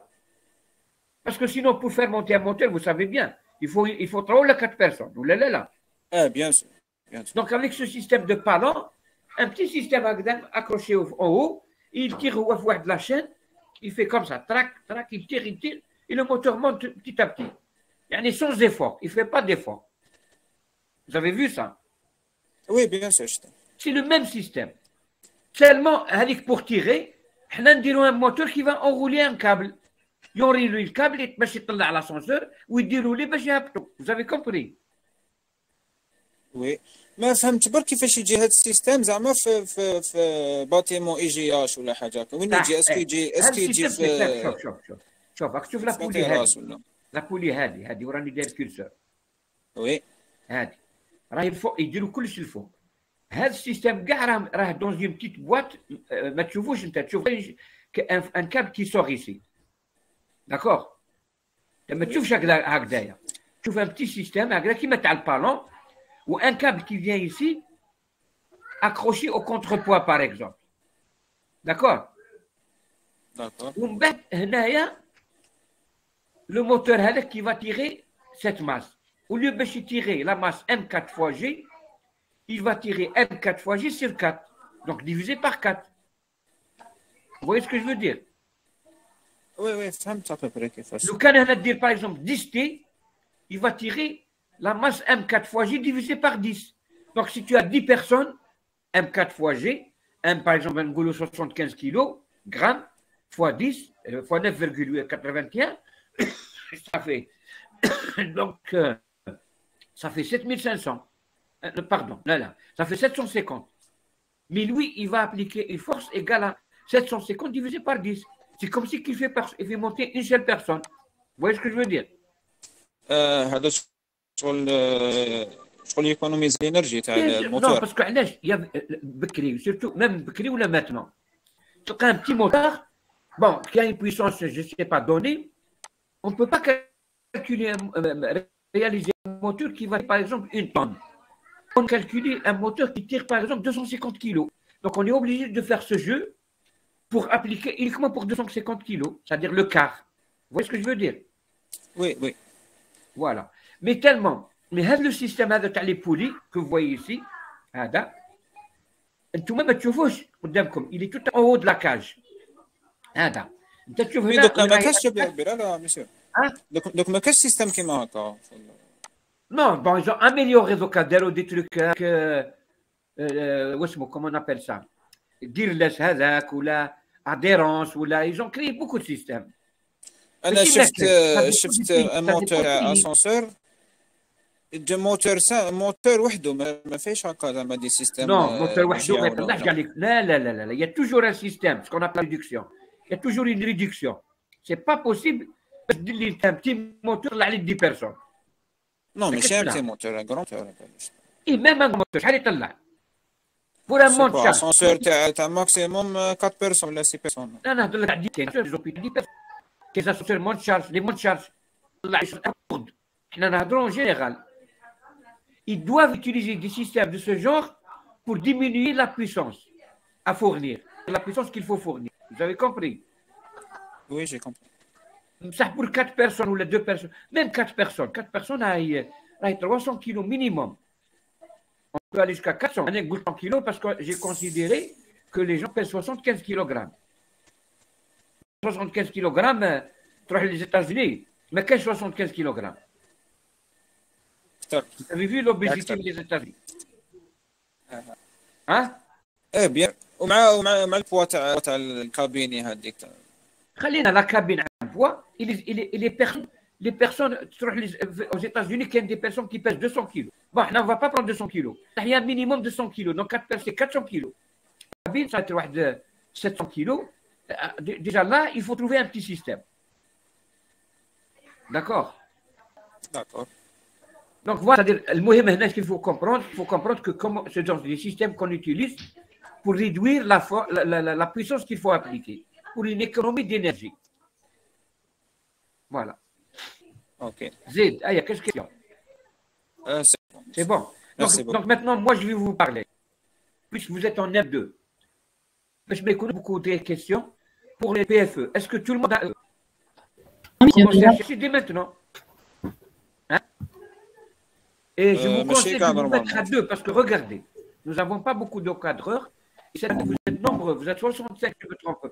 Parce que sinon pour faire monter un moteur, vous savez bien, il faut 3 ou 4 personnes. Ou là. Bien sûr. Donc, avec ce système de palon, un petit système accroché en haut, il tire au de la chaîne, il fait comme ça, trac, il tire, et le moteur monte petit à petit. Il y a sans effort, il ne fait pas d'effort. Vous avez vu ça? Oui, bien sûr. C'est le même système. Seulement, pour tirer, on a un moteur qui va enrouler un câble. Il enroule le câble, il va à l'ascenseur, ou il déroule, vous avez compris? وي ما فهمت برك كيفاش يجي هذا السيستم زعما في باتيمون اي جي اش ولا حاجه هكا وين يجي اسكو يجي في شوف راك تشوف لابولي هذه لابولي هذه وراني داير كيرسور وي هذه راهي الفوق يديروا كلشي الفوق هذا السيستم كاع راه دون اون بتيت بواط ما تشوفوش انت تشوف ان كاب كي سور ايسي داكور ما تشوفش هكذايا تشوف ان بتي سيستم هكذا كيما تاع البالون ou un câble qui vient ici, accroché au contrepoids, par exemple. D'accord? D'accord. Le moteur qui va tirer cette masse. Au lieu de tirer la masse M4 fois G, il va tirer M4 fois G sur 4. Donc divisé par 4. Vous voyez ce que je veux dire? Oui, فهمت à peu près كيفاش. Le cas dire par exemple 10T, il va tirer la masse M4 fois G divisé par 10. Donc, si tu as 10 personnes, M4 fois G, M par exemple, un goulot 75 kg, grammes, fois 10, fois 9,81, ça fait, donc, ça fait 7500. Pardon, là, ça fait 750. Mais lui, il va appliquer une force égale à 750 divisé par 10. C'est comme si il fait monter une seule personne. Vous voyez ce que je veux dire? شغل يكونوميز الانرجي تاع الموتور. نو باسكو علاش بكري سيرتو ميم بكري ولا ماتنون un petit moteur, bon, qui a une puissance, je ne sais pas, donnée, on ne peut pas calculer, réaliser un moteur qui va, par exemple, 1 tonne. On calcule un moteur qui tire, par exemple, 250 kg. Donc, on est obligé de faire ce jeu pour appliquer uniquement pour 250 kg, c'est-à-dire le quart. Vous voyez ce que je veux dire? Oui, oui. Voilà. Mais tellement. Mais le système de les poulies que vous voyez ici, انتم ما تشوفوش قدامكم, il est tout en haut de la cage. هذا انت تشوف هنا. دوك ما كاش لا مسيو. دوك ما كاش سيستم كيما هكا. Non, bon, ils ont amélioré des trucs comment on appelle ça? Dirless هذاك ولا adhérence ولا ils ont créé beaucoup de systèmes. انا شفت un moteur ascenseur. de moteur وحده ما فيش هكا زعما دي سيستم. Non, moteur وحده ما يطلعش كاع لك. لا, il y a toujours un système, ce qu'on appelle la réduction. Il y a toujours une réduction. C'est pas possible de dire un petit moteur là les 10 personnes. Non, mais c'est un petit moteur, un grand moteur. Et même un moteur, شحال يطلع؟ Pour un monte charge. Ascenseur تاع maximum 4 personnes ولا 6 personnes. لا نهضر لك على 10 personnes. كاين ascenseurs monte charge, les monte charge طلع يشرد. حنا نهضروا en général. Ils doivent utiliser des systèmes de ce genre pour diminuer la puissance à fournir, la puissance qu'il faut fournir. Vous avez compris? Oui, j'ai compris. Ça pour 4 personnes ou les 2 personnes, même 4 personnes. 4 personnes à 300 kg minimum. On peut aller jusqu'à 400. On est 100 kg parce que j'ai considéré que les gens pèsent 75 kg. 75 kg, les États-Unis, mais qu'est-ce 75 kg? Vous avez vu l'obésité des États-Unis? Hein? Eh bien, ومع البوا تاع الكابيني هذيك. خلينا la cabine à poids et les personnes aux États-Unis qui ont des personnes qui pèsent 200 kg. Bon, on ne va pas prendre 200 kg. Il y a un minimum de 100 kg. Donc 4 personnes, c'est 400 kg. La cabine, ça va être 700 kg. Déjà là, il faut trouver un petit système. D'accord? D'accord. Donc voilà, c'est-à-dire, il faut comprendre que comment ce genre de système qu'on utilise pour réduire la puissance qu'il faut appliquer, pour une économie d'énergie. Voilà. Ok. Zed, il y a quelques questions. C'est bon. Donc maintenant, moi, je vais vous parler. Puisque vous êtes en M2, je m'écoute beaucoup de questions pour les PFE. Est-ce que tout le monde a... Commencez à chercher dès maintenant. Hein? Et je vous conseille de vous mettre à 2 parce que regardez, nous n'avons pas beaucoup de cadreurs. Et vous êtes nombreux, vous êtes 65, je me trompe pas.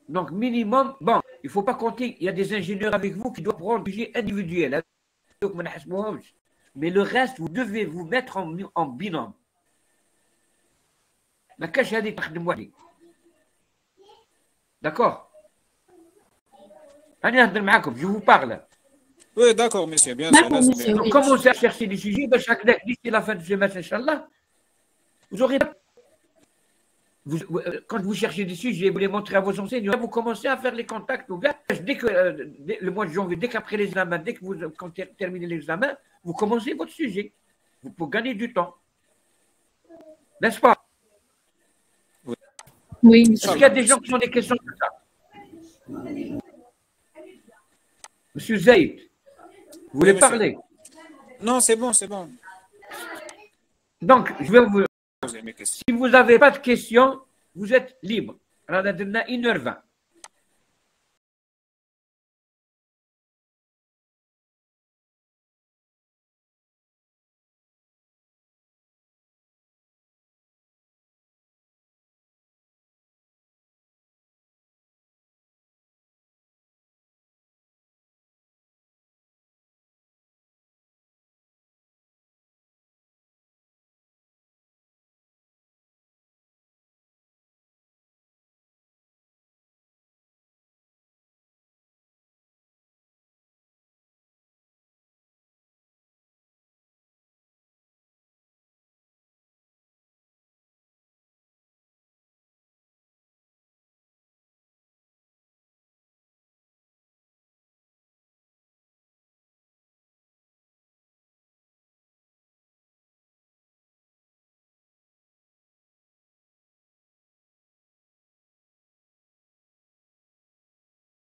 Donc minimum, bon, il ne faut pas compter, il y a des ingénieurs avec vous qui doivent prendre un budget individuel. Mais le reste, vous devez vous mettre en binôme. D'accord? Je vous parle. Oui, d'accord, monsieur, bien sûr. Donc, commencez à chercher des sujets, d'ici la fin de ce match, Inch'Allah, vous aurez. Quand vous cherchez des sujets, vous les montrez à vos enseignants, vous commencez à faire les contacts aux gars. Dès que le mois de janvier, dès qu'après l'examen, dès que vous terminez l'examen, vous commencez votre sujet. Pour gagner du temps. N'est-ce pas? Oui. Est-ce qu'il y a des gens qui ont des questions comme ça? Monsieur Zaïd, vous voulez parler? Non, c'est bon, c'est bon. Donc, je vais vous... Si vous n'avez pas de questions, vous êtes libre. On a 1h20.